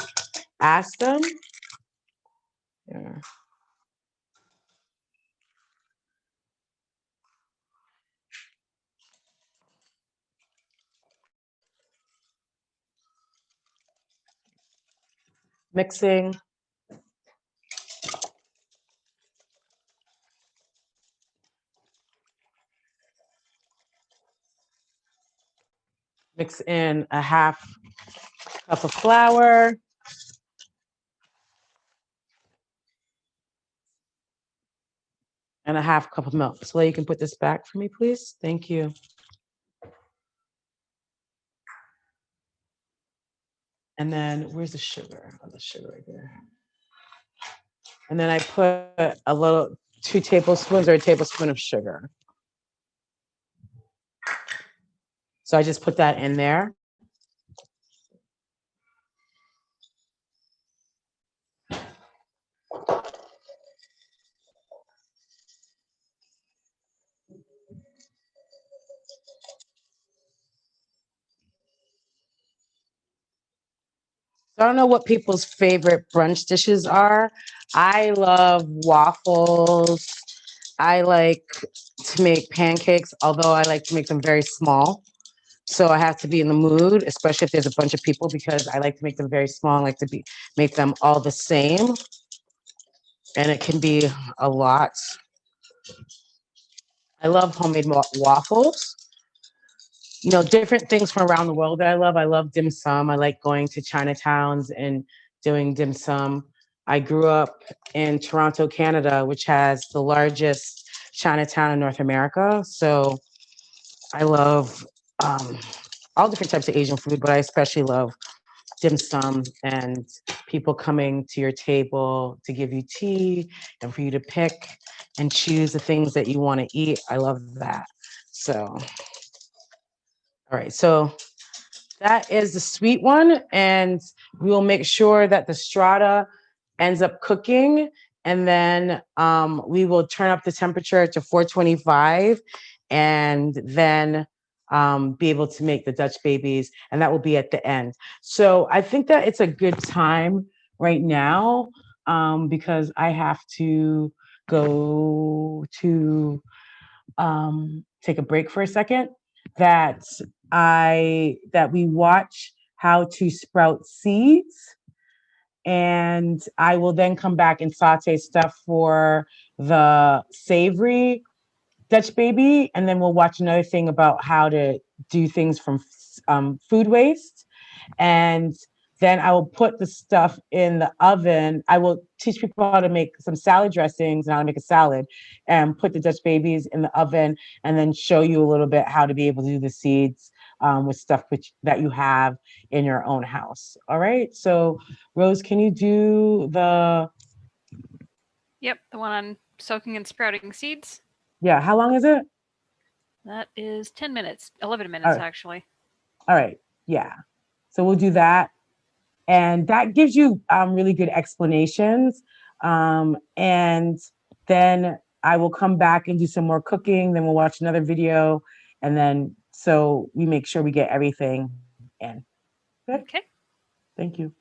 ask them. Yeah. Mixing. Mix in a half cup of flour. And a half cup of milk. So you can put this back for me, please. Thank you. And then where's the sugar? Oh, the sugar right there. And then I put a little, 2 tablespoons or a tablespoon of sugar. So I just put that in there. So I don't know what people's favorite brunch dishes are. I love waffles. I like to make pancakes, although I like to make them very small. So I have to be in the mood, especially if there's a bunch of people, because I like to make them very small. I like to make them all the same. And it can be a lot. I love homemade waffles. You know, different things from around the world that I love. I love dim sum. I like going to Chinatowns and doing dim sum. I grew up in Toronto, Canada, which has the largest Chinatown in North America. So I love all different types of Asian food, but I especially love dim sum and people coming to your table to give you tea and for you to pick and choose the things that you want to eat. I love that. So, all right, so that is the sweet one, and we will make sure that the strata ends up cooking, and then we will turn up the temperature to 425, and then be able to make the Dutch babies, and that will be at the end. So I think that it's a good time right now because I have to go to take a break for a second, that we watch how to sprout seeds, and I will then come back and saute stuff for the savory Dutch baby, and then we'll watch another thing about how to do things from food waste. And then I will put the stuff in the oven. I will teach people how to make some salad dressings and how to make a salad, and put the Dutch babies in the oven, and then show you a little bit how to be able to do the seeds with stuff that you have in your own house. All right. So Rose, can you do the? Yep, the one on soaking and sprouting seeds. Yeah. How long is it? That is 10 minutes, 11 minutes actually. All right. Yeah. So we'll do that. And that gives you really good explanations. And then I will come back and do some more cooking. Then we'll watch another video. And then so we make sure we get everything in. Good? Okay. Thank you.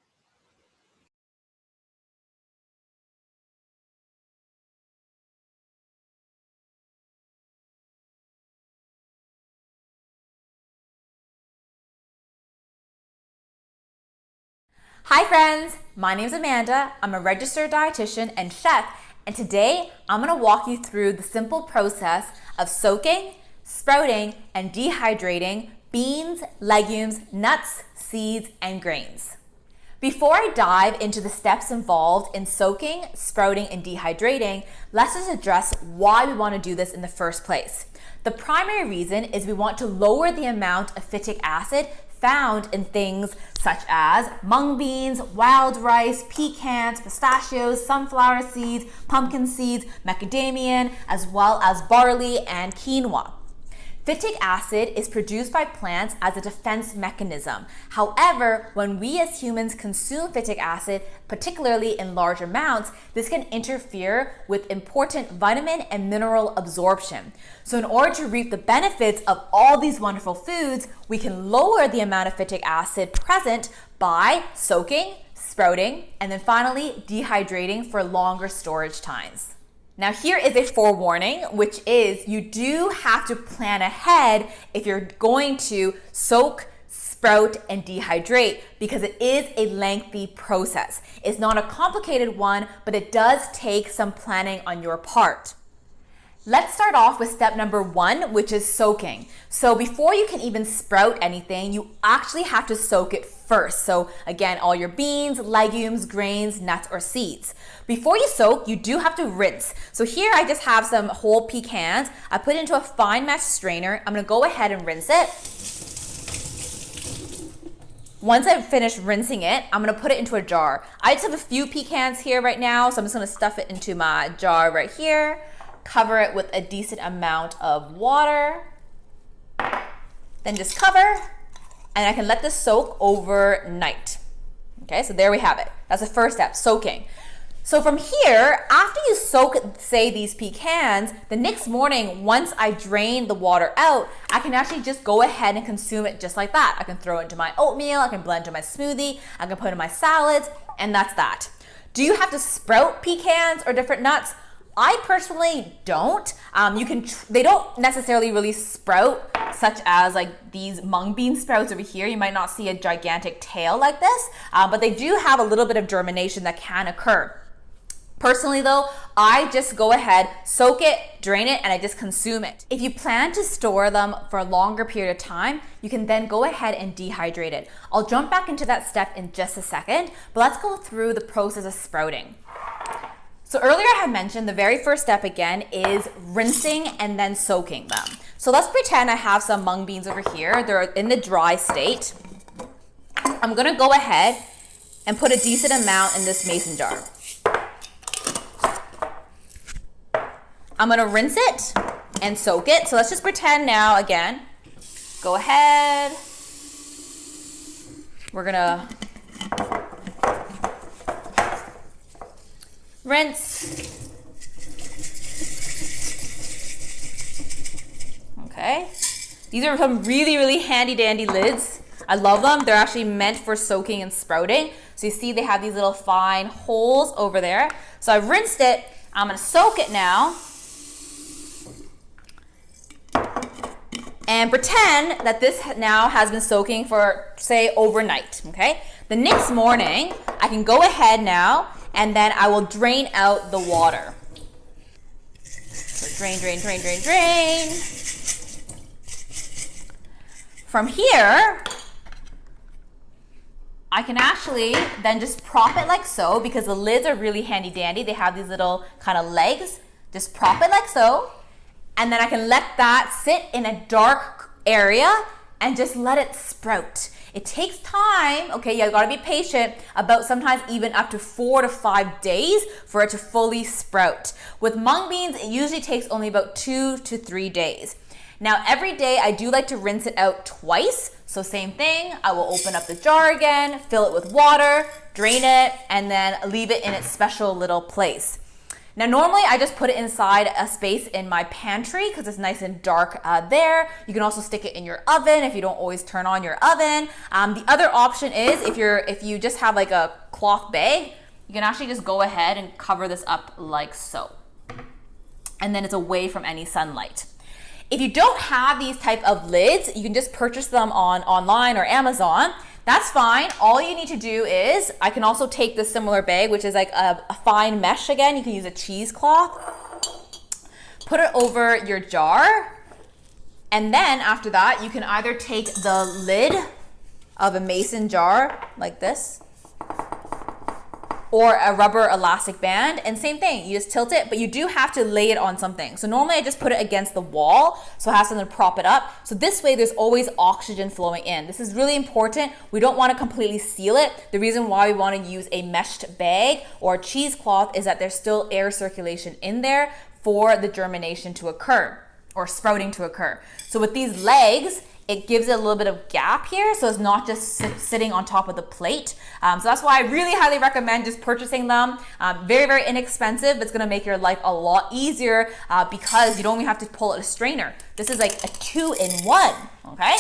Hi friends, my name is Amanda. I'm a registered dietitian and chef, and today I'm going to walk you through the simple process of soaking, sprouting, and dehydrating beans, legumes, nuts, seeds, and grains. Before I dive into the steps involved in soaking, sprouting, and dehydrating, let's just address why we want to do this in the first place. The primary reason is we want to lower the amount of phytic acid found in things such as mung beans, wild rice, pecans, pistachios, sunflower seeds, pumpkin seeds, macadamia, as well as barley and quinoa. Phytic acid is produced by plants as a defense mechanism. However, when we as humans consume phytic acid, particularly in large amounts, this can interfere with important vitamin and mineral absorption. So in order to reap the benefits of all these wonderful foods, we can lower the amount of phytic acid present by soaking, sprouting, and then finally dehydrating for longer storage times. Now here is a forewarning, which is you do have to plan ahead if you're going to soak, sprout, and dehydrate, because it is a lengthy process. It's not a complicated one, but it does take some planning on your part. Let's start off with step number 1, which is soaking. So before you can even sprout anything, you actually have to soak it first. So again, all your beans, legumes, grains, nuts, or seeds. Before you soak, you do have to rinse. So here I just have some whole pecans. I put it into a fine mesh strainer. I'm gonna go ahead and rinse it. Once I've finished rinsing it, I'm gonna put it into a jar. I just have a few pecans here right now, so I'm just gonna stuff it into my jar right here. Cover it with a decent amount of water, then just cover, and I can let this soak overnight. Okay, so there we have it. That's the first step, soaking. So from here, after you soak, say, these pecans, the next morning, once I drain the water out, I can actually just go ahead and consume it just like that. I can throw it into my oatmeal, I can blend into my smoothie, I can put it in my salads, and that's that. Do you have to sprout pecans or different nuts? I personally don't. They don't necessarily really sprout, such as like these mung bean sprouts over here. You might not see a gigantic tail like this, but they do have a little bit of germination that can occur. Personally though, I just go ahead, soak it, drain it, and I just consume it. If you plan to store them for a longer period of time, you can then go ahead and dehydrate it. I'll jump back into that step in just a second, but let's go through the process of sprouting. So earlier I had mentioned the very first step again is rinsing and then soaking them. So let's pretend I have some mung beans over here. They're in the dry state. I'm gonna go ahead and put a decent amount in this mason jar. I'm gonna rinse it and soak it. So let's just pretend now again. Go ahead. We're gonna rinse. Okay. These are some really, really handy dandy lids. I love them. They're actually meant for soaking and sprouting. So you see they have these little fine holes over there. So I've rinsed it. I'm gonna soak it now. And pretend that this now has been soaking for, say, overnight, okay? The next morning, I can go ahead now and then I will drain out the water. So drain, drain, drain, drain, drain. From here, I can actually then just prop it like so, because the lids are really handy dandy. They have these little kind of legs. Just prop it like so. And then I can let that sit in a dark area and just let it sprout. It takes time, okay, you gotta be patient, about sometimes even up to 4 to 5 days for it to fully sprout. With mung beans, it usually takes only about 2 to 3 days. Now every day I do like to rinse it out twice. So same thing, I will open up the jar again, fill it with water, drain it, and then leave it in its special little place. Now normally I just put it inside a space in my pantry because it's nice and dark there. You can also stick it in your oven if you don't always turn on your oven. The other option is if you just have like a cloth bag, you can actually just go ahead and cover this up like so. And then it's away from any sunlight. If you don't have these type of lids, you can just purchase them online or Amazon. That's fine. All you need to do is, I can also take this similar bag, which is like a fine mesh again. You can use a cheesecloth. Put it over your jar. And then after that, you can either take the lid of a mason jar like this, or a rubber elastic band, and same thing, you just tilt it, but you do have to lay it on something. So normally I just put it against the wall, so I have something to prop it up. So this way there's always oxygen flowing in. This is really important. We don't want to completely seal it. The reason why we want to use a meshed bag or a cheesecloth is that there's still air circulation in there for the germination to occur, or sprouting to occur. So with these legs, it gives it a little bit of gap here, so it's not just sitting on top of the plate. So that's why I really highly recommend just purchasing them. Very, very inexpensive. It's gonna make your life a lot easier because you don't even have to pull out a strainer. This is like a 2-in-1, okay?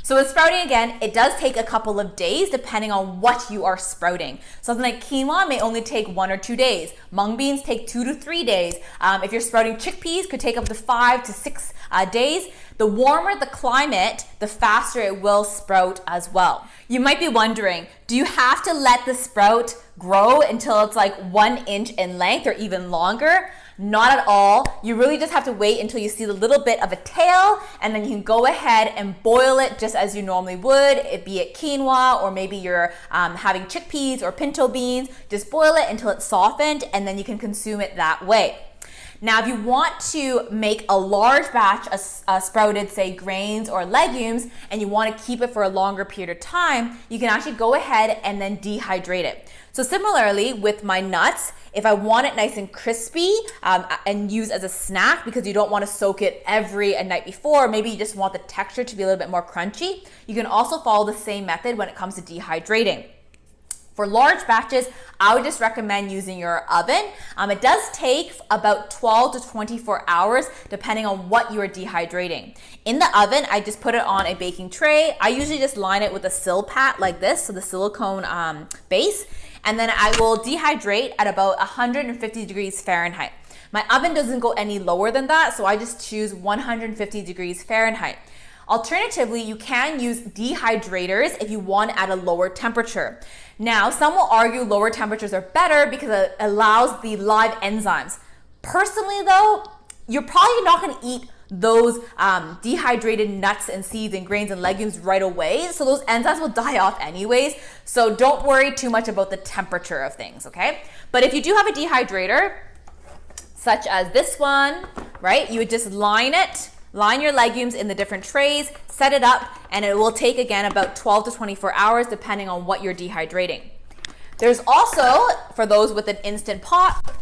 So with sprouting, again, it does take a couple of days depending on what you are sprouting. Something like quinoa may only take 1 or 2 days. Mung beans take 2 to 3 days. If you're sprouting chickpeas, could take up to 5 to 6 days. The warmer the climate, the faster it will sprout as well. You might be wondering, do you have to let the sprout grow until it's like 1 inch in length or even longer? Not at all. You really just have to wait until you see the little bit of a tail, and then you can go ahead and boil it just as you normally would, be it quinoa or maybe you're having chickpeas or pinto beans. Just boil it until it's softened, and then you can consume it that way. Now, if you want to make a large batch of sprouted, say, grains or legumes, and you want to keep it for a longer period of time, you can actually go ahead and then dehydrate it. So similarly with my nuts, if I want it nice and crispy and use as a snack because you don't want to soak it every night before, maybe you just want the texture to be a little bit more crunchy, you can also follow the same method when it comes to dehydrating. For large batches, I would just recommend using your oven. It does take about 12 to 24 hours depending on what you are dehydrating. In the oven, I just put it on a baking tray. I usually just line it with a Silpat like this, so the silicone base, and then I will dehydrate at about 150 degrees Fahrenheit. My oven doesn't go any lower than that, so I just choose 150 degrees Fahrenheit. Alternatively, you can use dehydrators if you want at a lower temperature. Now, some will argue lower temperatures are better because it allows the live enzymes. Personally though, you're probably not going to eat those dehydrated nuts and seeds and grains and legumes right away, so those enzymes will die off anyways, so don't worry too much about the temperature of things, okay? But if you do have a dehydrator, such as this one, right, you would just line your legumes in the different trays, set it up, and it will take, again, about 12 to 24 hours depending on what you're dehydrating. There's also, for those with an Instant Pot,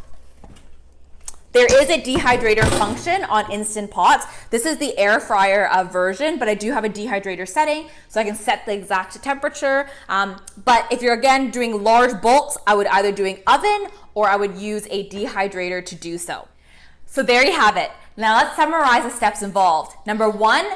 there is a dehydrator function on Instant Pots. This is the air fryer version, but I do have a dehydrator setting, so I can set the exact temperature. But if you're, again, doing large bulks, I would either do an oven or I would use a dehydrator to do so. So there you have it. Now let's summarize the steps involved. Number 1,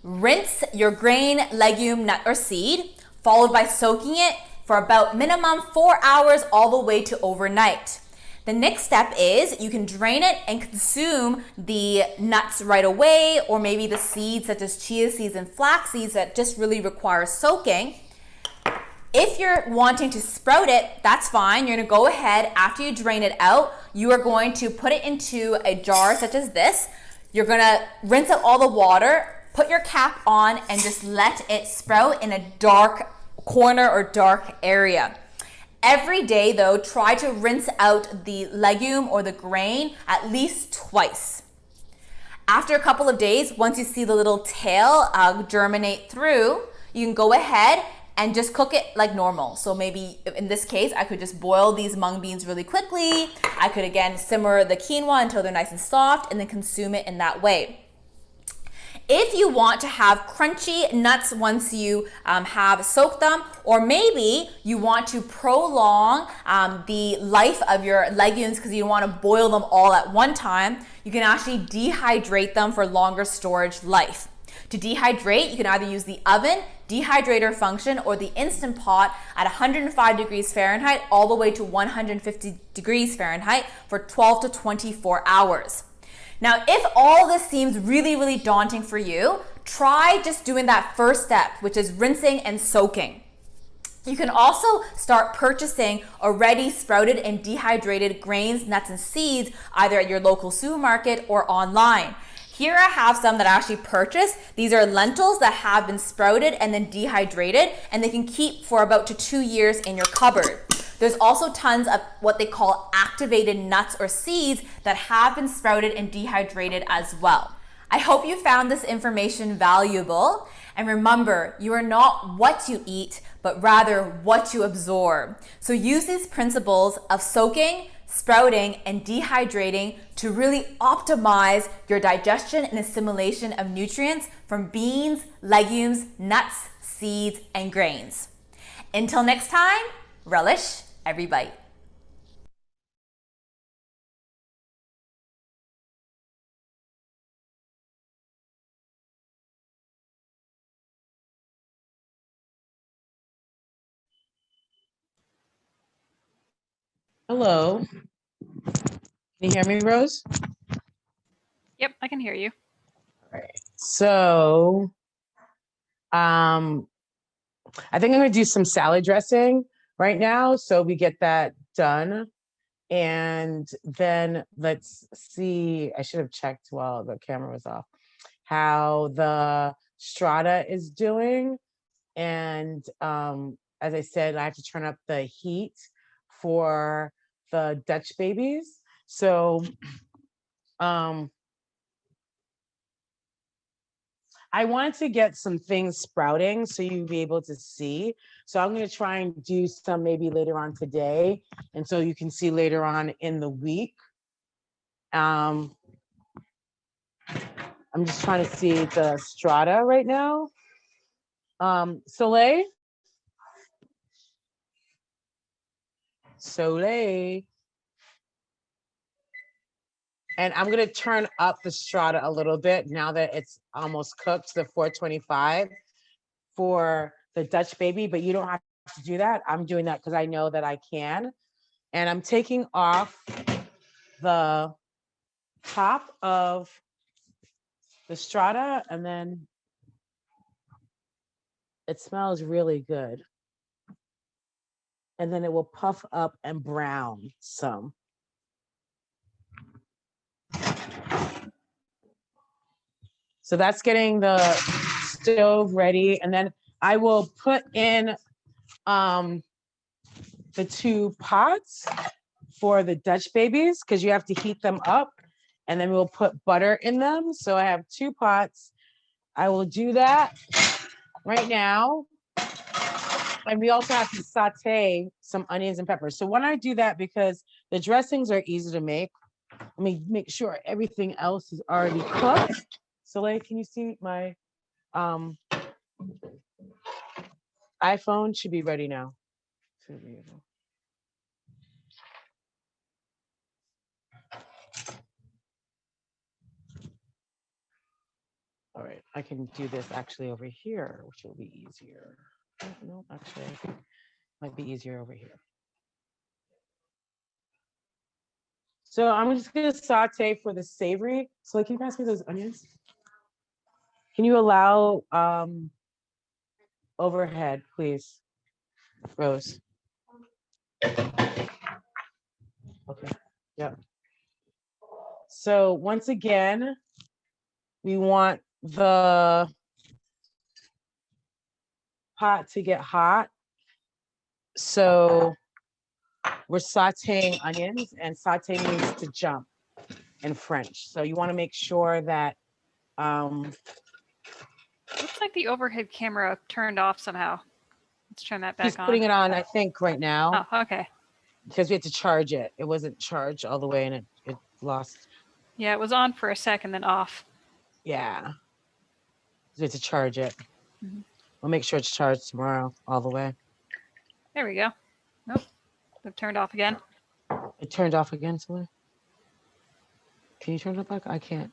rinse your grain, legume, nut, or seed, followed by soaking it for about minimum 4 hours all the way to overnight. The next step is you can drain it and consume the nuts right away, or maybe the seeds such as chia seeds and flax seeds that just really require soaking. If you're wanting to sprout it, that's fine. You're gonna go ahead, after you drain it out, you are going to put it into a jar such as this. You're gonna rinse out all the water, put your cap on, and just let it sprout in a dark corner or dark area. Every day though, try to rinse out the legume or the grain at least twice. After a couple of days, once you see the little tail germinate through, you can go ahead and just cook it like normal. So maybe in this case, I could just boil these mung beans really quickly. I could again simmer the quinoa until they're nice and soft and then consume it in that way. If you want to have crunchy nuts once you have soaked them, or maybe you want to prolong the life of your legumes because you don't want to boil them all at one time, you can actually dehydrate them for longer storage life. To dehydrate, you can either use the oven, dehydrator function, or the Instant Pot at 105 degrees Fahrenheit all the way to 150 degrees Fahrenheit for 12 to 24 hours. Now, if all this seems really, really daunting for you, try just doing that first step, which is rinsing and soaking. You can also start purchasing already sprouted and dehydrated grains, nuts, and seeds either at your local supermarket or online. Here I have some that I actually purchased. These are lentils that have been sprouted and then dehydrated, and they can keep for about 2 years in your cupboard. There's also tons of what they call activated nuts or seeds that have been sprouted and dehydrated as well. I hope you found this information valuable. And remember, you are not what you eat, but rather what you absorb. So use these principles of soaking, sprouting, and dehydrating to really optimize your digestion and assimilation of nutrients from beans, legumes, nuts, seeds, and grains. Until next time, relish every bite. Hello. Can you hear me, Rose? Yep, I can hear you. All right. So, I think I'm gonna do some salad dressing right now, so we get that done. And then let's see, I should have checked while the camera was off, how the strata is doing. And as I said, I have to turn up the heat for the Dutch babies. So I wanted to get some things sprouting so you'd be able to see. So I'm going to try and do some maybe later on today. And so you can see later on in the week. I'm just trying to see the strata right now. Soleil. And I'm gonna turn up the strata a little bit now that it's almost cooked to the 425 for the Dutch baby, but you don't have to do that. I'm doing that because I know that I can. And I'm taking off the top of the strata, and then it smells really good. And then it will puff up and brown some. So that's getting the stove ready. And then I will put in the 2 pots for the Dutch babies because you have to heat them up. And then we'll put butter in them. So I have 2 pots. I will do that right now. And we also have to saute some onions and peppers. So when I do that, because the dressings are easy to make, let me make sure everything else is already cooked. Soleil, can you see my iPhone? Should be ready now. All right, I can do this actually over here, which will be easier. No, actually, I think it might be easier over here. So I'm just gonna saute for the savory. So can you pass me those onions? Can you allow overhead, please, Rose? Okay, yeah. So once again, we want the pot to get hot. So we're sauteing onions, and saute means to jump in French. So you want to make sure that Looks like the overhead camera turned off somehow. Let's turn that back He's on. putting it on, I think, right now. Oh, okay. Because we had to charge it. It wasn't charged all the way and it lost. Yeah, it was on for a second, then off. Yeah. We had to charge it. We'll make sure it's charged tomorrow all the way. There we go. Nope. It turned off again. It turned off again, Soleil? Can you turn it back? I can't.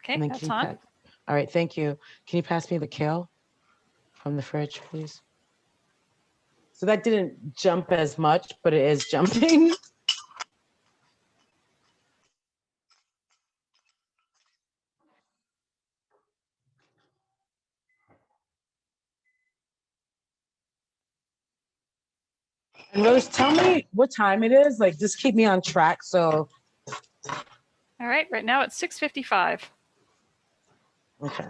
Okay, that's on. All right, thank you. Can you pass me the kale from the fridge, please? So that didn't jump as much, but it is jumping. And Rose, tell me what time it is. Like, just keep me on track. So. All right, right now it's 6:55. Okay.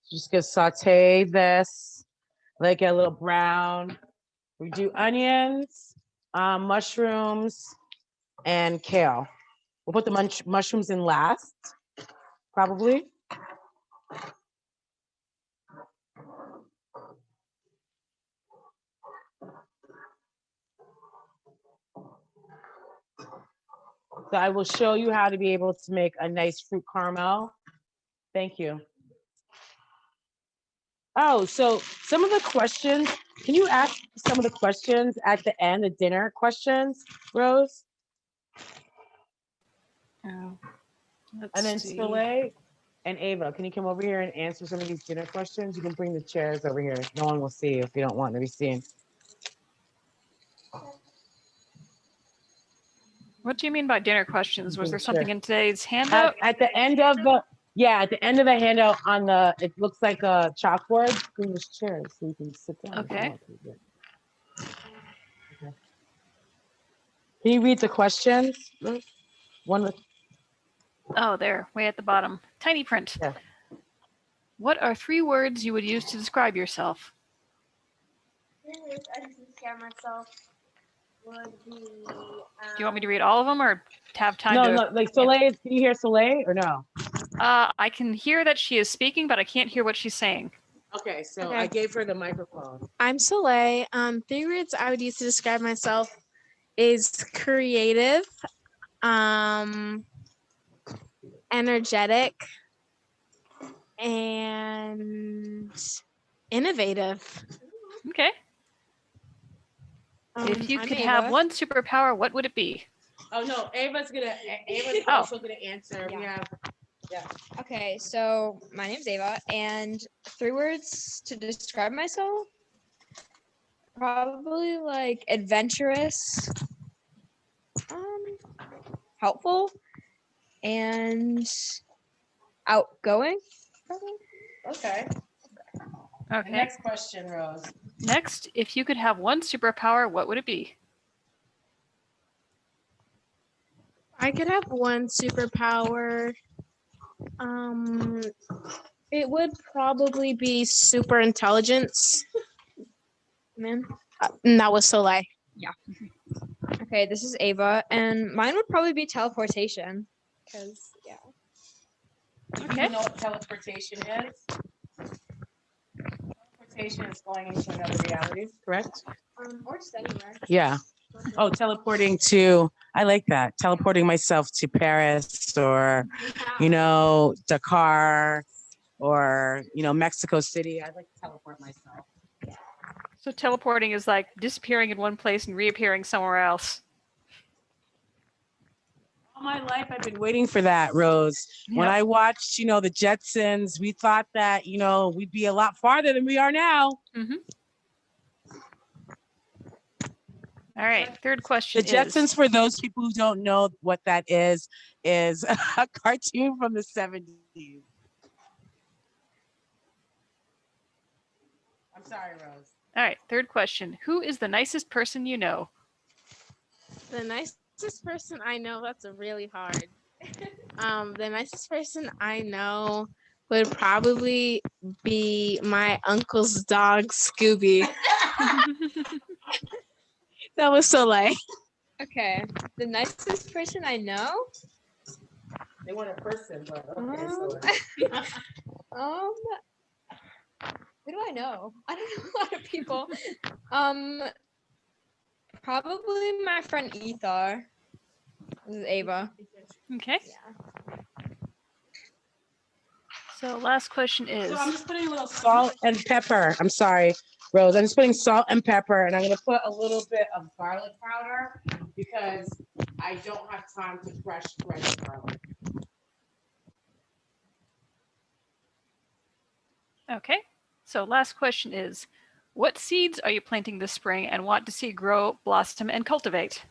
Just gonna saute this, let it get a little brown. We do onions, mushrooms, and kale. We'll put the mushrooms in last, probably. So I will show you how to be able to make a nice fruit caramel. Thank you. Oh, so some of the questions, can you ask some of the questions at the end, the dinner questions, Rose? Oh, and then Soleil and Ava, can you come over here and answer some of these dinner questions? You can bring the chairs over here. No one will see you if you don't want to be seen. What do you mean by dinner questions? Was there something in today's handout? At the end of the, yeah, at the end of the handout on the, it looks like a chalkboard. Bring this chair so you can sit down. Okay. Can you read the questions? One of the, oh, there, way at the bottom. Tiny print. Yeah. What are 3 words you would use to describe yourself? I describe myself would be. Do you want me to read all of them or have time to? No, like Soleil, can you hear Soleil or no? I can hear that she is speaking, but I can't hear what she's saying. Okay, so I gave her the microphone. I'm Soleil. 3 words I would use to describe myself is creative, energetic, and innovative. Okay. If you could have one superpower, what would it be? Oh no, Ava's also gonna answer. We have, Okay, so my name's Ava, and 3 words to describe myself? Probably like adventurous, helpful, and outgoing. Probably. Okay. Okay. Next question, Rose. Next, if you could have one superpower, what would it be? I could have one superpower. It would probably be super intelligence. Man. And that was Soleil. Yeah. Okay, this is Ava, and mine would probably be teleportation. Because, yeah. Okay. You know what teleportation is? Teleportation is going into another reality, correct? Or just anywhere. Yeah. Oh, teleporting to, I like that. Teleporting myself to Paris or, Dakar or, Mexico City. I'd like to teleport myself. So teleporting is like disappearing in one place and reappearing somewhere else. All my life, I've been waiting for that, Rose. Yeah. When I watched, the Jetsons, we thought that, we'd be a lot farther than we are now. Mm-hmm. All right, 3rd question The Jetsons, for those people who don't know what that is a cartoon from the 70s. I'm sorry, Rose. All right, 3rd question. Who is the nicest person you know? The nicest person I know, that's a really hard. The nicest person I know would probably be my uncle's dog, Scooby. That was Soleil. Okay, the nicest person I know. They want a person, but okay, Um, who do I know? I don't know a lot of people. Probably my friend Ethar. This is Ava. Okay. So last question is. So I'm just putting a little salt and pepper. I'm sorry, Rose. I'm just putting salt and pepper, and I'm gonna put a little bit of garlic powder because I don't have time to fresh garlic. Okay. So last question is, what seeds are you planting this spring and want to see grow, blossom, and cultivate?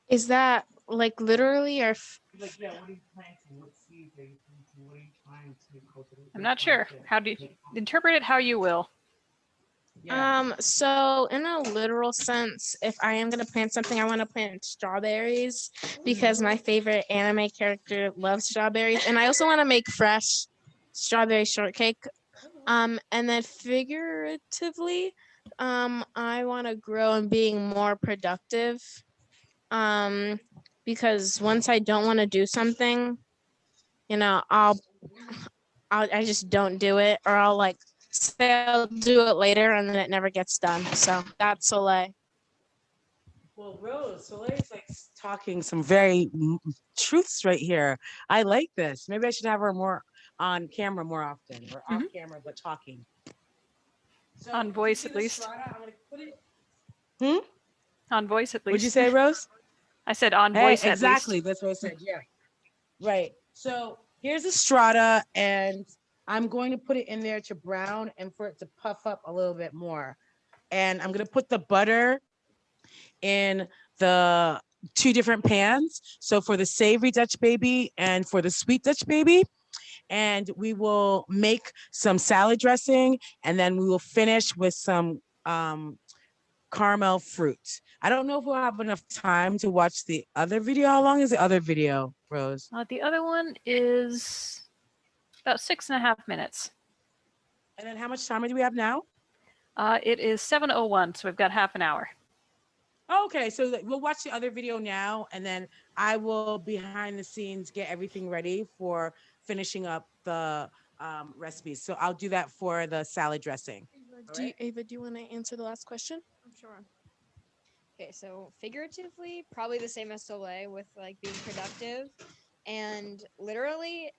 Is that like literally or? Like, yeah, what are you planting? What seeds are you planting? What are you trying to cultivate? I'm not sure. How do you interpret it how you will? So in a literal sense, if I am gonna plant something, I want to plant strawberries because my favorite anime character loves strawberries, and I also want to make fresh strawberry shortcake. And then figuratively, I want to grow and being more productive. Because once I don't want to do something, you know, I just don't do it, or I'll like say I'll do it later and then it never gets done. So that's Soleil. Well, Rose, Soleil's like talking some very truths right here. I like this. Maybe I should have her more on camera more often, or off camera but talking. So on voice at least. I'm gonna put it. On voice at least. What'd you say, Rose? I said on voice exactly. at least. That's what I said. Yeah. Right. So here's a strata, and I'm going to put it in there to brown and for it to puff up a little bit more. And I'm going to put the butter in the 2 different pans. So for the savory Dutch baby and for the sweet Dutch baby. And we will make some salad dressing, and then we will finish with some caramel fruit. I don't know if we'll have enough time to watch the other video. How long is the other video, Rose? The other one is about 6.5 minutes. And then how much time do we have now? It is 7:01, so we've got half an hour. Okay, so we'll watch the other video now, and then I will behind the scenes get everything ready for finishing up the recipes. So I'll do that for the salad dressing. Ava, do you want to answer the last question? I'm sure. Okay, so figuratively, probably the same as Soleil with like being productive, and literally,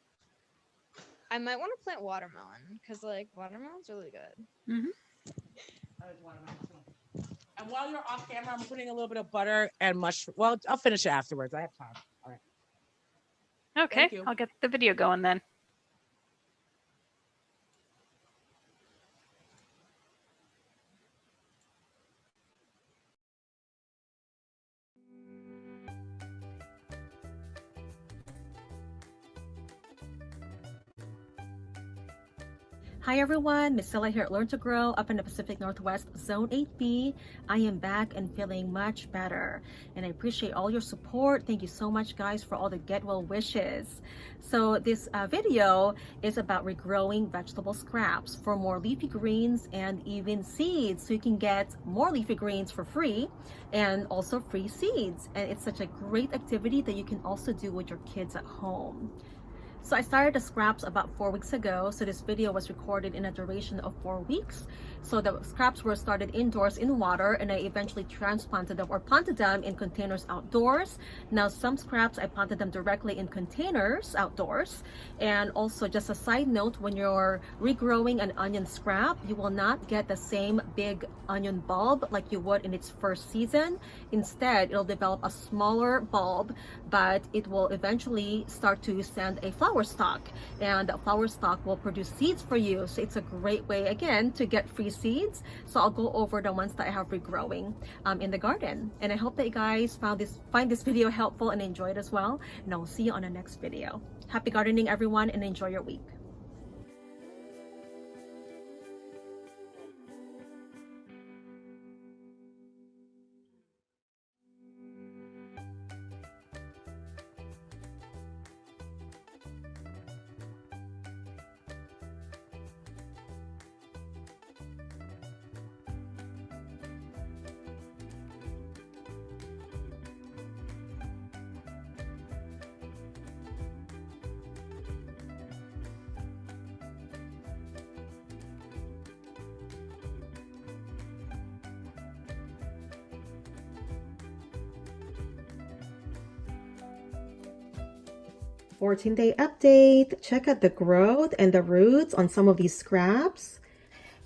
I might want to plant watermelon because like watermelon's really good. And while you're off camera, I'm putting a little bit of butter and mushroom. Well, I'll finish it afterwards. I have time. All right. Okay, I'll get the video going then. Hi everyone, Miss Stella here at Learn to Grow up in the Pacific Northwest Zone 8B. I am back and feeling much better, and I appreciate all your support. Thank you so much guys for all the get well wishes. So this video is about regrowing vegetable scraps for more leafy greens and even seeds, so you can get more leafy greens for free and also free seeds. And it's such a great activity that you can also do with your kids at home. So I started the scraps about 4 weeks ago. So this video was recorded in a duration of 4 weeks. So the scraps were started indoors in water, and I eventually transplanted them or planted them in containers outdoors. Now some scraps I planted them directly in containers outdoors. And also just a side note, when you're regrowing an onion scrap, you will not get the same big onion bulb like you would in its first season. Instead, it'll develop a smaller bulb, but it will eventually start to send a flower stalk, and the flower stalk will produce seeds for you. So it's a great way again to get free seeds. So I'll go over the ones that I have regrowing in the garden, and I hope that you guys find this video helpful and enjoy it as well. And I'll see you on the next video. Happy gardening everyone, and enjoy your week. 14-day update. Check out the growth and the roots on some of these scraps.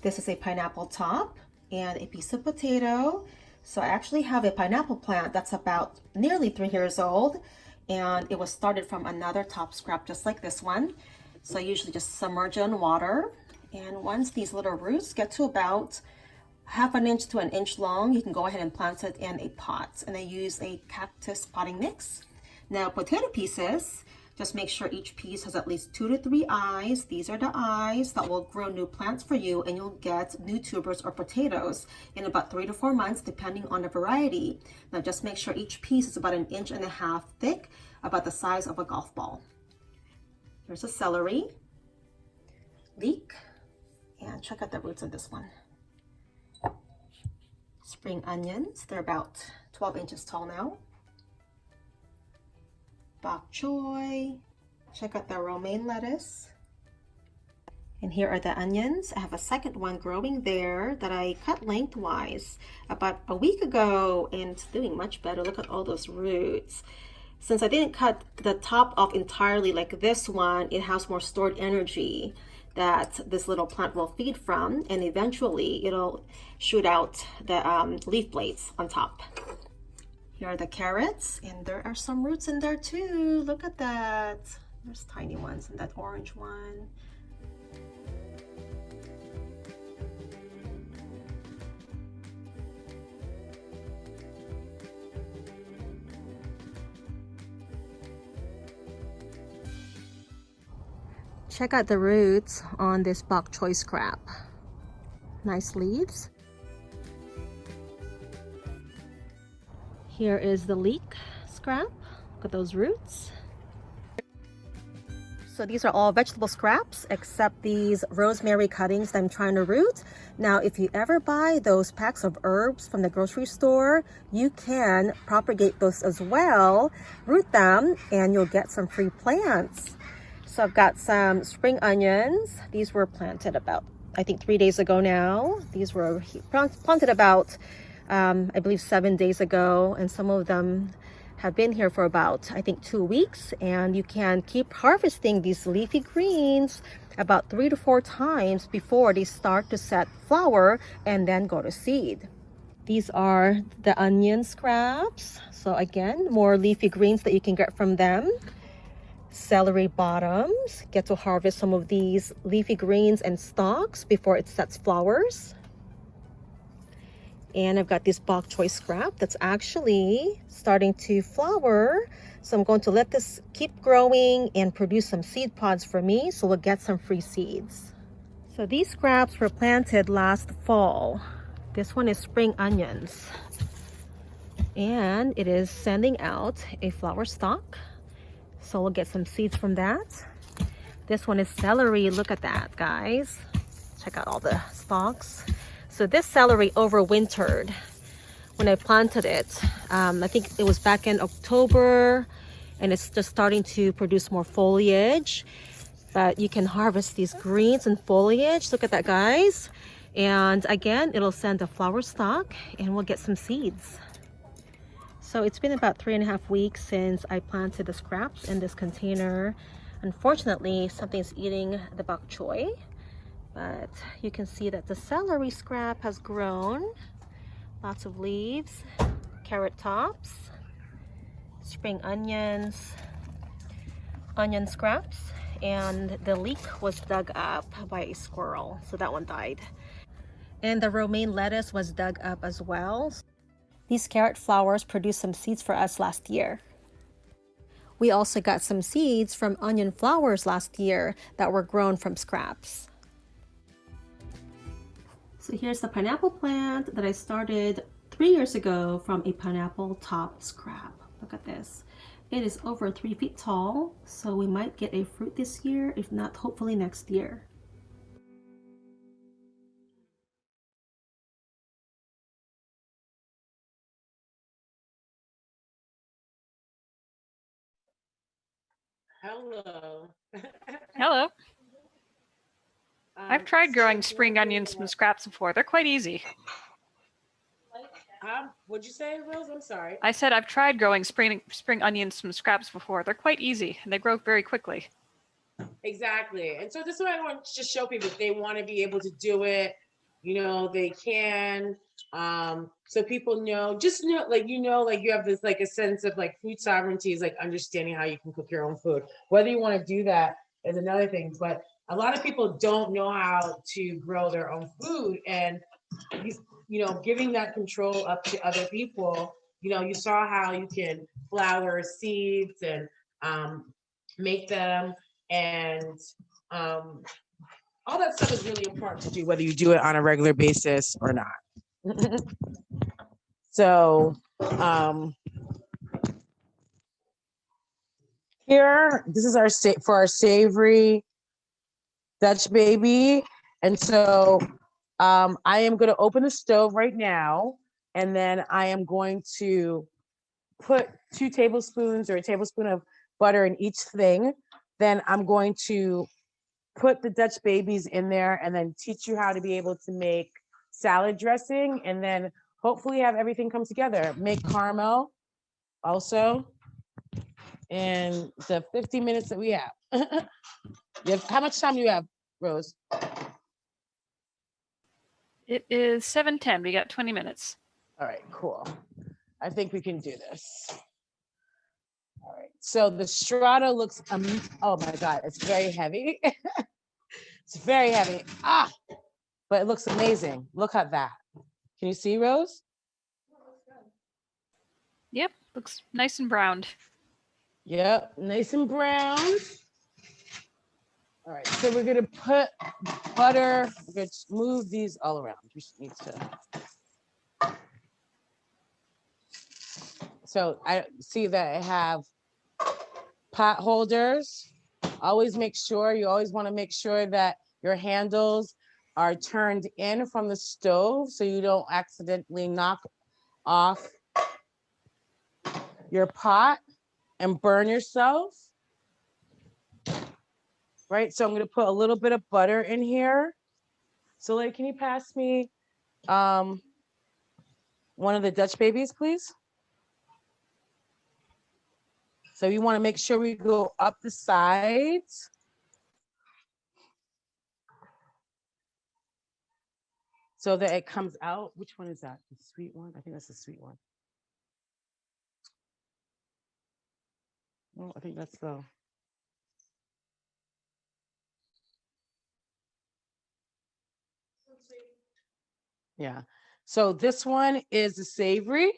This is a pineapple top and a piece of potato. So I actually have a pineapple plant that's about nearly 3 years old, and it was started from another top scrap just like this one. So I usually just submerge it in water, and once these little roots get to about half an inch to an inch long, you can go ahead and plant it in a pot, and I use a cactus potting mix. Now potato pieces, just make sure each piece has at least 2 to 3 eyes. These are the eyes that will grow new plants for you, and you'll get new tubers or potatoes in about 3 to 4 months depending on the variety. Now just make sure each piece is about 1.5 inches thick, about the size of a golf ball. Here's a celery, leek, and check out the roots of this one. Spring onions, they're about 12 inches tall now. Bok choy, check out the romaine lettuce. And here are the onions. I have a second one growing there that I cut lengthwise about a week ago, and it's doing much better. Look at all those roots. Since I didn't cut the top off entirely like this one, it has more stored energy that this little plant will feed from, and eventually it'll shoot out the leaf blades on top. Here are the carrots, and there are some roots in there too. Look at that. There's tiny ones in that orange one. Check out the roots on this bok choy scrap. Nice leaves. Here is the leek scrap. Look at those roots. So these are all vegetable scraps except these rosemary cuttings that I'm trying to root. Now, if you ever buy those packs of herbs from the grocery store, you can propagate those as well, root them, and you'll get some free plants. So I've got some spring onions. These were planted about, I think, 3 days ago now. These were planted about, I believe, 7 days ago, and some of them have been here for about, I think, 2 weeks. And you can keep harvesting these leafy greens about 3 to 4 times before they start to set flower and then go to seed. These are the onion scraps. So again, more leafy greens that you can get from them. Celery bottoms, get to harvest some of these leafy greens and stalks before it sets flowers. And I've got this bok choy scrap that's actually starting to flower, so I'm going to let this keep growing and produce some seed pods for me, so we'll get some free seeds. So these scraps were planted last fall. This one is spring onions, and it is sending out a flower stalk. So we'll get some seeds from that. This one is celery. Look at that, guys. Check out all the stalks. So this celery overwintered when I planted it. I think it was back in October, and it's just starting to produce more foliage. But you can harvest these greens and foliage. Look at that, guys. And again, it'll send a flower stalk, and we'll get some seeds. So it's been about 3.5 weeks since I planted the scraps in this container. Unfortunately, something's eating the bok choy, but you can see that the celery scrap has grown. Lots of leaves, carrot tops, spring onions, onion scraps, and the leek was dug up by a squirrel, so that one died. And the romaine lettuce was dug up as well. These carrot flowers produced some seeds for us last year. We also got some seeds from onion flowers last year that were grown from scraps. So here's the pineapple plant that I started 3 years ago from a pineapple top scrap. Look at this. It is over 3 feet tall, so we might get a fruit this year, if not, hopefully next year. Hello. Hello. I've tried growing spring onions from scraps before. They're quite easy. What'd you say, Rose? I'm sorry. I said I've tried growing spring onions from scraps before. They're quite easy and they grow very quickly. Exactly. And so this is what I want to show people. If they want to be able to do it, you know, they can. So people know, just know, like, you know, like you have this, like a sense of like food sovereignty is like understanding how you can cook your own food. Whether you want to do that is another thing, but a lot of people don't know how to grow their own food. And, you know, giving that control up to other people, you know, you saw how you can flour seeds and make them. And all that stuff is really important to do, whether you do it on a regular basis or not. So here, this is our for our savory Dutch baby. And so I am going to open the stove right now, and then I am going to put 2 tablespoons or a tablespoon of butter in each thing. Then I'm going to put the Dutch babies in there and then teach you how to be able to make salad dressing, and then hopefully have everything come together. Make caramel also in the 50 minutes that we have. How much time do you have, Rose? It is 7:10. We got 20 minutes. All right, cool. I think we can do this. All right, so the strata looks, oh my God, it's very heavy. It's very heavy. But it looks amazing. Look at that. Can you see, Rose? Yep, looks nice and browned. Yep, nice and browned. All right, so we're gonna put butter, we're gonna move these all around. We just need to. So I see that I have pot holders. Always make sure, you always wanna make sure that your handles are turned in from the stove so you don't accidentally knock off your pot and burn yourself. Right, so I'm gonna put a little bit of butter in here. So like, can you pass me one of the Dutch babies, please? So you wanna make sure we go up the sides. So that it comes out. Which one is that? The sweet one? I think that's the sweet one. Oh, I think that's the. Yeah. So this one is the savory.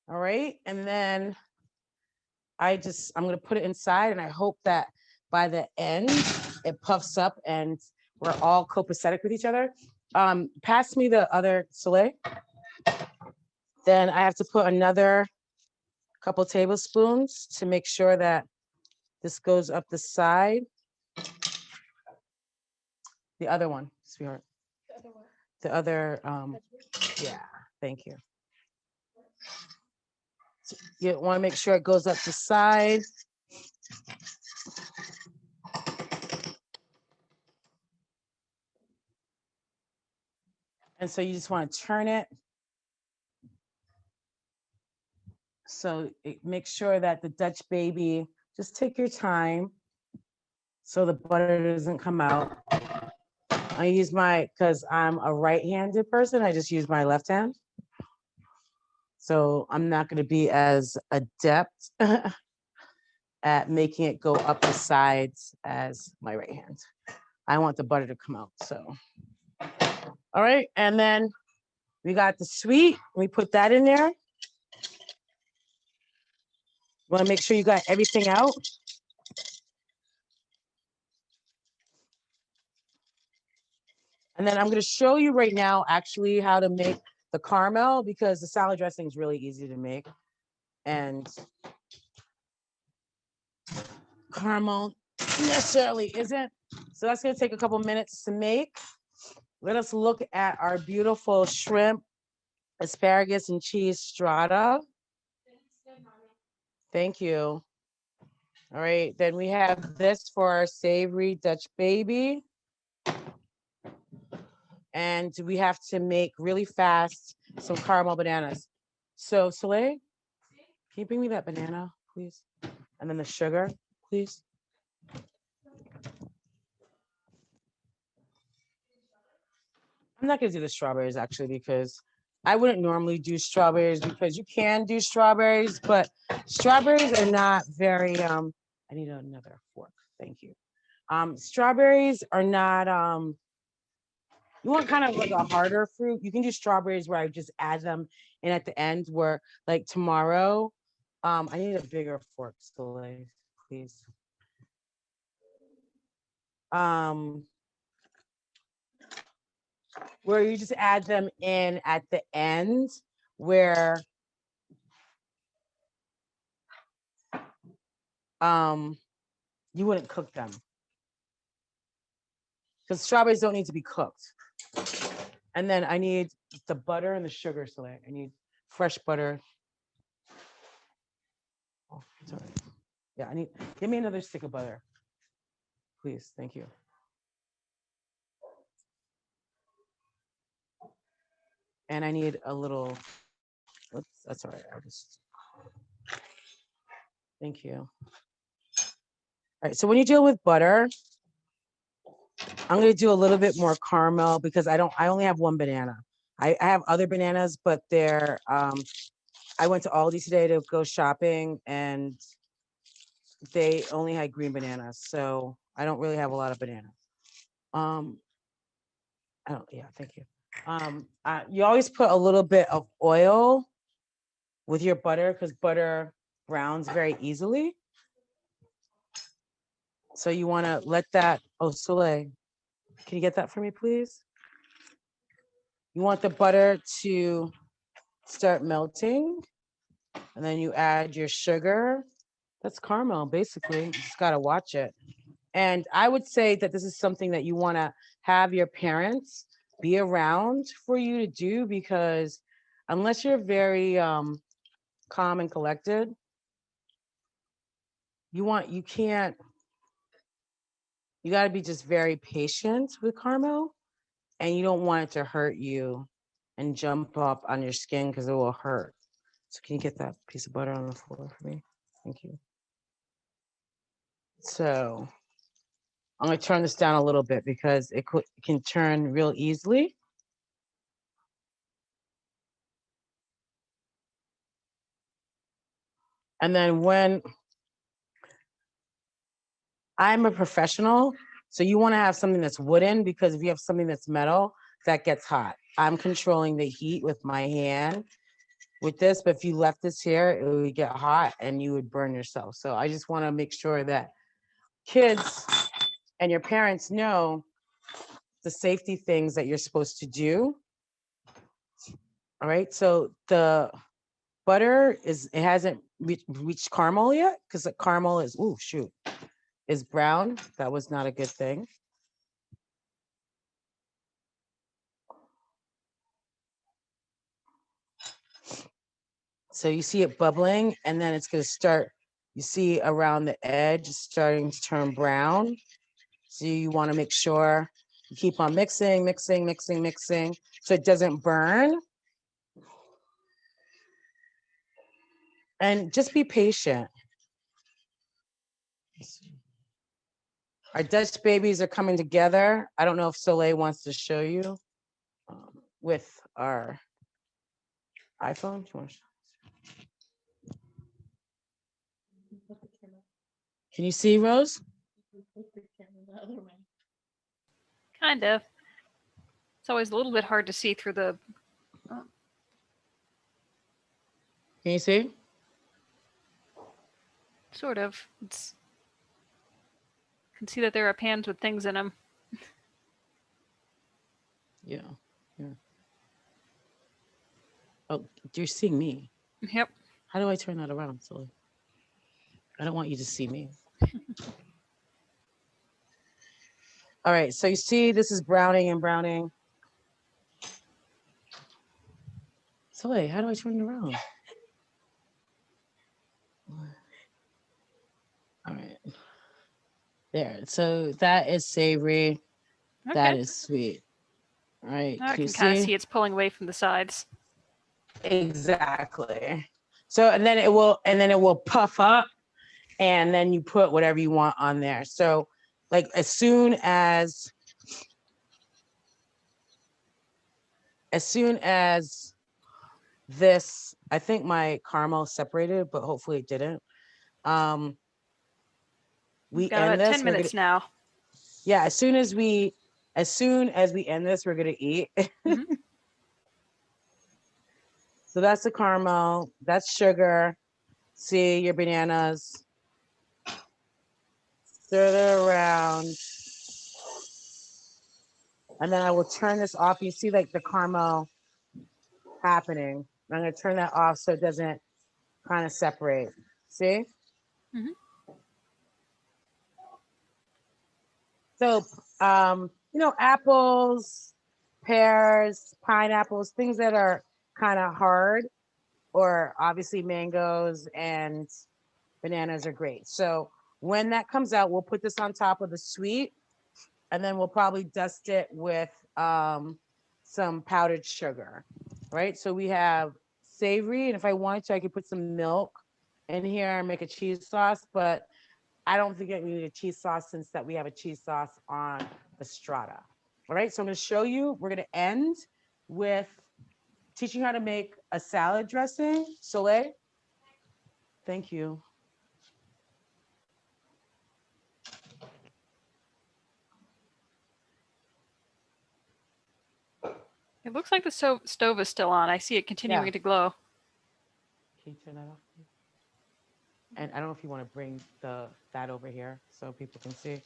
All right. And then I'm going to put it inside, and I hope that by the end it puffs up and we're all copacetic with each other. Pass me the other Soleil. Then I have to put another couple tablespoons to make sure that this goes up the side. The other one, sweetheart. The other, yeah, thank you. So you want to make sure it goes up the side. And so you just want to turn it. So make sure that the Dutch baby, just take your time so the butter doesn't come out. I use because I'm a right-handed person, I just use my left hand. So I'm not going to be as adept at making it go up the sides as my right hand. I want the butter to come out, so. All right, and then we got the sweet, we put that in there. You want to make sure you got everything out. And then I'm going to show you right now actually how to make the caramel, because the salad dressing is really easy to make. And caramel necessarily isn't. So that's going to take a couple minutes to make. Let us look at our beautiful shrimp, asparagus, and cheese strata. Thank you. All right, then we have this for our savory Dutch baby. And we have to make really fast some caramel bananas. So Soleil, can you bring me that banana, please? And then the sugar, please. I'm not gonna do the strawberries actually because I wouldn't normally do strawberries because you can do strawberries, but strawberries are not very, I need another fork, thank you. Strawberries are not, you want kind of like a harder fruit. You can do strawberries where I just add them in at the end where like tomorrow, I need a bigger fork, Soleil, please. Where you just add them in at the end where you wouldn't cook them. Because strawberries don't need to be cooked. And then I need the butter and the sugar, Soleil. I need fresh butter. Oh, sorry. Yeah, give me another stick of butter. Please, thank you. And I need a little, oops, that's all right. Thank you. All right, so when you deal with butter, I'm gonna do a little bit more caramel because I only have one banana. I have other bananas, but they're, I went to Aldi today to go shopping and they only had green bananas. So I don't really have a lot of bananas. Yeah, thank you. You always put a little bit of oil with your butter because butter browns very easily. So you want to let that, oh, Soleil, can you get that for me, please? You want the butter to start melting and then you add your sugar. That's caramel, basically. You just got to watch it. And I would say that this is something that you want to have your parents be around for you to do because unless you're very calm and collected, you got to be just very patient with caramel and you don't want it to hurt you and jump up on your skin because it will hurt. So can you get that piece of butter on the floor for me? Thank you. So I'm going to turn this down a little bit because it can turn real easily. And then when I'm a professional, so you want to have something that's wooden because if you have something that's metal, that gets hot. I'm controlling the heat with my hand with this, but if you left this here, it would get hot and you would burn yourself. So I just want to make sure that kids and your parents know the safety things that you're supposed to do. All right, so the butter it hasn't reached caramel yet because the caramel is brown. That was not a good thing. So you see it bubbling and then it's going to start, you see around the edge starting to turn brown. So you want to make sure you keep on mixing so it doesn't burn. And just be patient. Our Dutch babies are coming together. I don't know if Soleil wants to show you with our iPhone. Can you see, Rose? Kind of. It's always a little bit hard to see through the... Can you see? Sort of. You can see that there are pans with things in them. Yeah. Oh, you're seeing me. Yep. How do I turn that around, Soleil? I don't want you to see me. All right, so you see this is browning and browning. Soleil, how do I turn it around? All right. There, so that is savory. Okay. That is sweet. All right, Now I can can kind of see it's pulling away from the sides. Exactly. So, and then it will puff up, and then you put whatever you want on there. So like as soon as this, I think my caramel separated, but hopefully it didn't. We Got end about this. 10 minutes now. Yeah, as soon as we end this, we're gonna eat. Mm-hmm. So that's the caramel, that's sugar. See your bananas. Stir it around. And then I will turn this off. You see like the caramel happening. I'm gonna turn that off so it doesn't kind of separate. See? Mm-hmm. So, apples, pears, pineapples, things that are kind of hard, or obviously mangoes and bananas are great. So when that comes out, we'll put this on top of the sweet, and then we'll probably dust it with some powdered sugar, right? So we have savory, and if I wanted to, I could put some milk in here and make a cheese sauce, but I don't think we need a cheese sauce since that we have a cheese sauce on the strata. All right, so I'm gonna show you, we're gonna end with teaching you how to make a salad dressing. Soleil, thank you. It looks like the stove is still on. I see it continuing to glow. Can you turn that off, please? And I don't know if you want to bring that over here so people can see.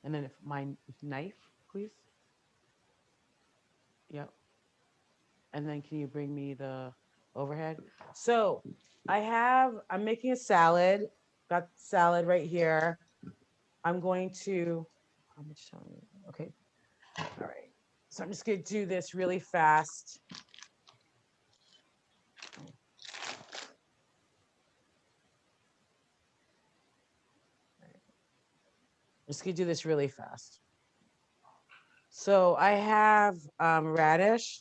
And then if my knife, please. Yep. And then can you bring me the overhead? So I'm making a salad. Got salad right here. I'm going to, how much time? Okay. All right. So I'm just going to do this really fast. Just gonna do this really fast. So I have radish,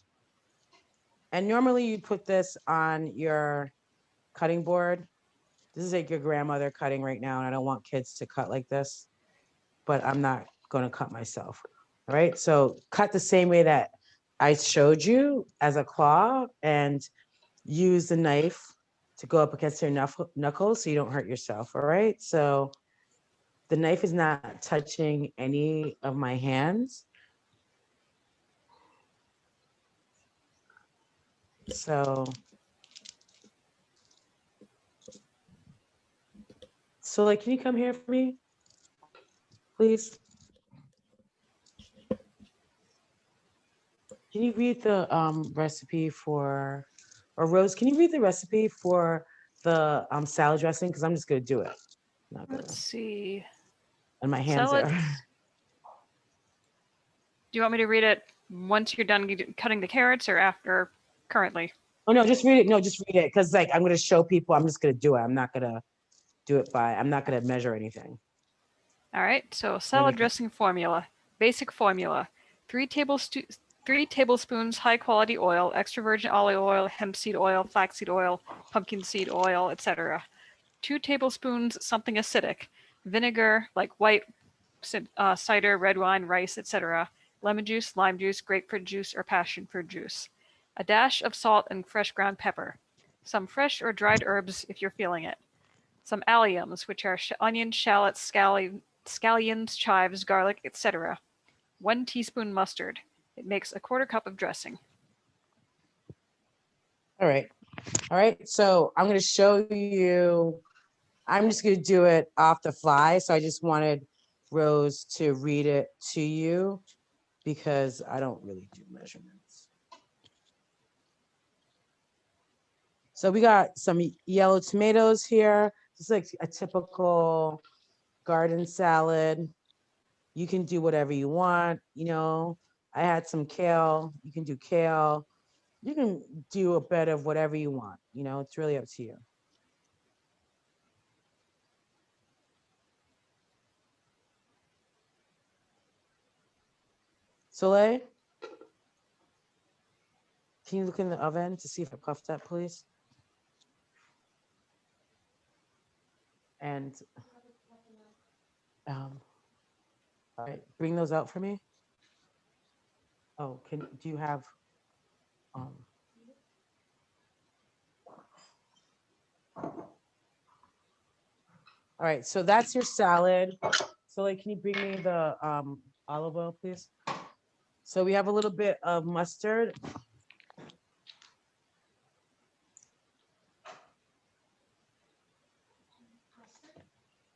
and normally you put this on your cutting board. This is like your grandmother cutting right now, and I don't want kids to cut like this, but I'm not gonna cut myself. All right, so cut the same way that I showed you as a claw, and use the knife to go up against your knuckles so you don't hurt yourself. All right, so the knife is not touching any of my hands. So like, can you come here for me, please? Can you read the recipe for, or Rose, can you read the recipe for the salad dressing? Because I'm just gonna do it. Let's see. And my hands salad. are. Do you want me to read it once you're done cutting the carrots or after currently? Oh no, just read it. No, just read it. Because like I'm gonna show people, I'm just gonna do it. I'm not gonna do it I'm not gonna measure anything. All right, so salad dressing formula. Basic formula: 3 tablespoons high quality oil, extra virgin olive oil, hemp seed oil, flaxseed oil, pumpkin seed oil, etc. 2 tablespoons something acidic, vinegar like white cider, red wine, rice, etc. Lemon juice, lime juice, grapefruit juice, or passion fruit juice. A dash of salt and fresh ground pepper. Some fresh or dried herbs if you're feeling it. Some alliums, which are onions, shallots, scallions, chives, garlic, etc. 1 teaspoon mustard. It makes a 1/4 cup of dressing. All right. So I'm going to show you. I'm just going to do it off the fly. So I just wanted Rose to read it to you because I don't really do measurements. So we got some yellow tomatoes here. It's like a typical garden salad. You can do whatever you want. I had some kale. You can do kale. You can do a bit of whatever you want. It's really up to you. Soleil, Can you look in the oven to see if it puffed up, please? And all right, bring those out for me. Oh, do you have all right, so that's your salad. So like, can you bring me the olive oil, please? So we have a little bit of mustard.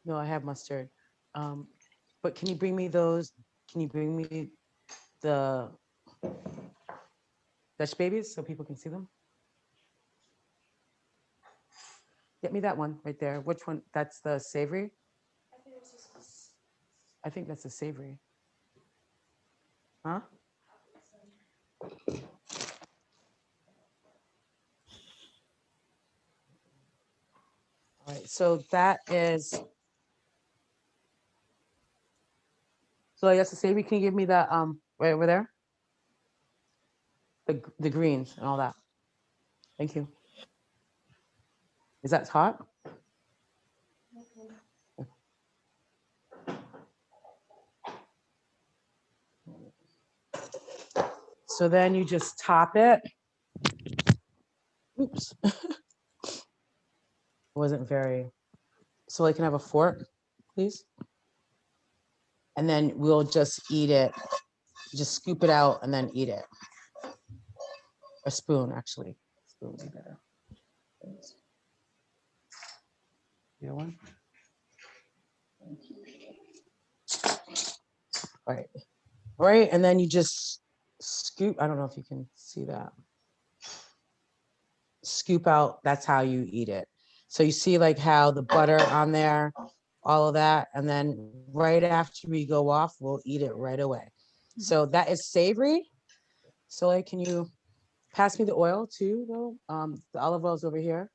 No, I have mustard. But can you bring me those? Can you bring me the Dutch babies so people can see them? Get me that one right there. Which one? That's the savory? I think that's the savory. Huh? All right, so that is, so I guess the savory, can you give me that right over there? The greens and all that. Thank you. Is that hot? So then you just top it. Oops. Wasn't very, so I can have a fork, please? And then we'll just eat it. Just scoop it out and then eat it. A spoon, actually. Spoon would be better. Thanks. You know one? All right. All right, and then you just scoop, I don't know if you can see that. Scoop out, that's how you eat it. So you see like how the butter on there, all of that, and then right after we go off, we'll eat it right away. So that is savory. So like, can you pass me the oil too, though? The olive oil's over here.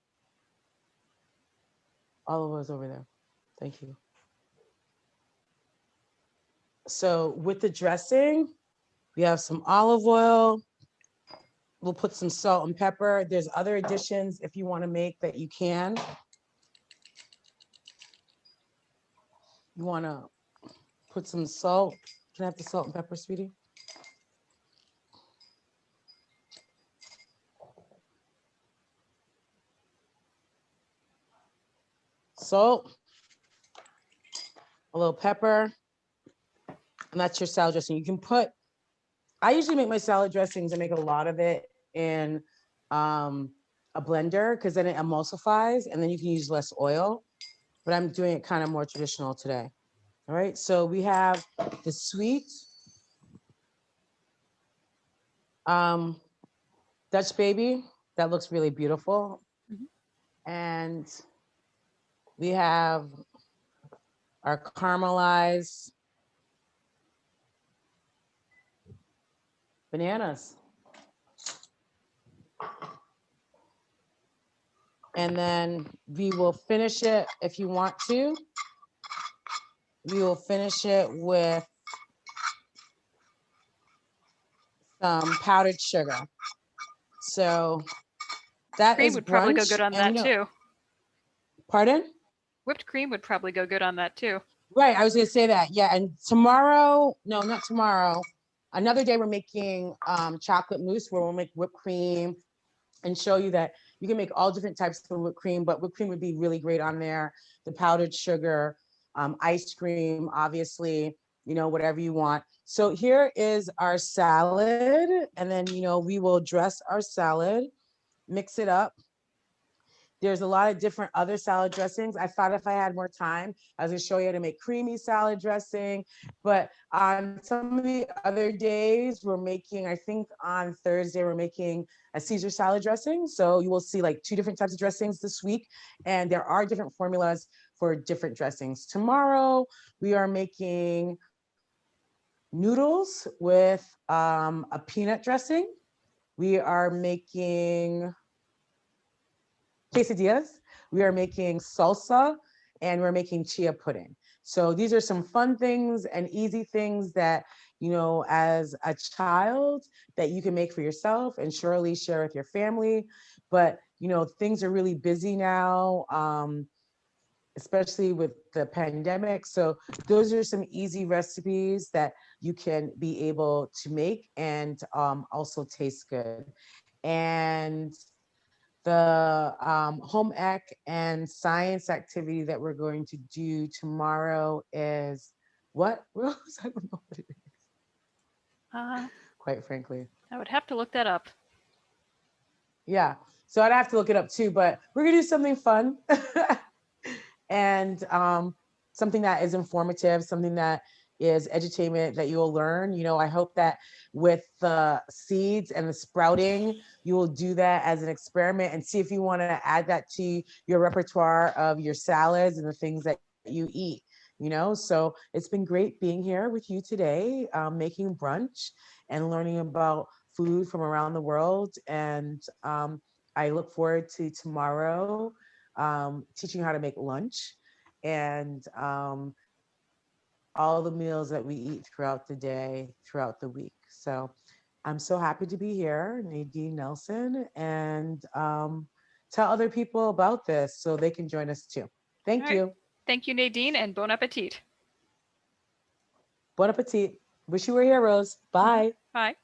Olive oil's over there. Thank you. So with the dressing, we have some olive oil. We'll put some salt and pepper. There's other additions if you want to make that you can. You want to put some salt. Can I have the salt and pepper, sweetie? Salt, a little pepper, and that's your salad dressing. You can put, I usually make my salad dressings and make a lot of it in a blender because then it emulsifies and then you can use less oil, but I'm doing it kind of more traditional today. All right, so we have the sweet Dutch baby. That looks really beautiful. And we have our caramelized bananas. And then we will finish it, if you want to, we will finish it with some powdered sugar. So that cream is would probably go brunch, good on and that too. Pardon? Whipped cream would probably go good on that too. Right, I was gonna say that. Yeah, and tomorrow, no, not tomorrow. Another day we're making chocolate mousse where we'll make whipped cream and show you that you can make all different types of whipped cream, but whipped cream would be really great on there. The powdered sugar, ice cream, obviously, you know, whatever you want. So here is our salad. And then, you know, we will dress our salad, mix it up. There's a lot of different other salad dressings. I thought if I had more time, I was gonna show you how to make creamy salad dressing. But on some of the other days, we're making, I think on Thursday, we're making a Caesar salad dressing. So you will see like 2 different types of dressings this week. And there are different formulas for different dressings. Tomorrow, we are making noodles with a peanut dressing. We are making quesadillas. We are making salsa, and we're making chia pudding. So these are some fun things and easy things that, you know, as a child that you can make for yourself and surely share with your family. But, you know, things are really busy now, especially with the pandemic. So those are some easy recipes that you can be able to make and also taste good. And the home ec and science activity that we're going to do tomorrow is what, Rose? I don't know what it is. Quite frankly. I would have to look that up. Yeah, so I'd have to look it up too, but we're gonna do something fun and something that is informative, something that is edutainment that you will learn. You know, I hope that with the seeds and the sprouting, you will do that as an experiment and see if you want to add that to your repertoire of your salads and the things that you eat. You know, so it's been great being here with you today, making brunch and learning about food from around the world. And I look forward to tomorrow teaching how to make lunch and all the meals that we eat throughout the day, throughout the week. So I'm so happy to be here, Nadine Nelson, and tell other people about this so they can join us too. Thank you. Thank you, Nadine, and bon appetit. Bon appetit. Wish you were here, Rose. Bye. Bye.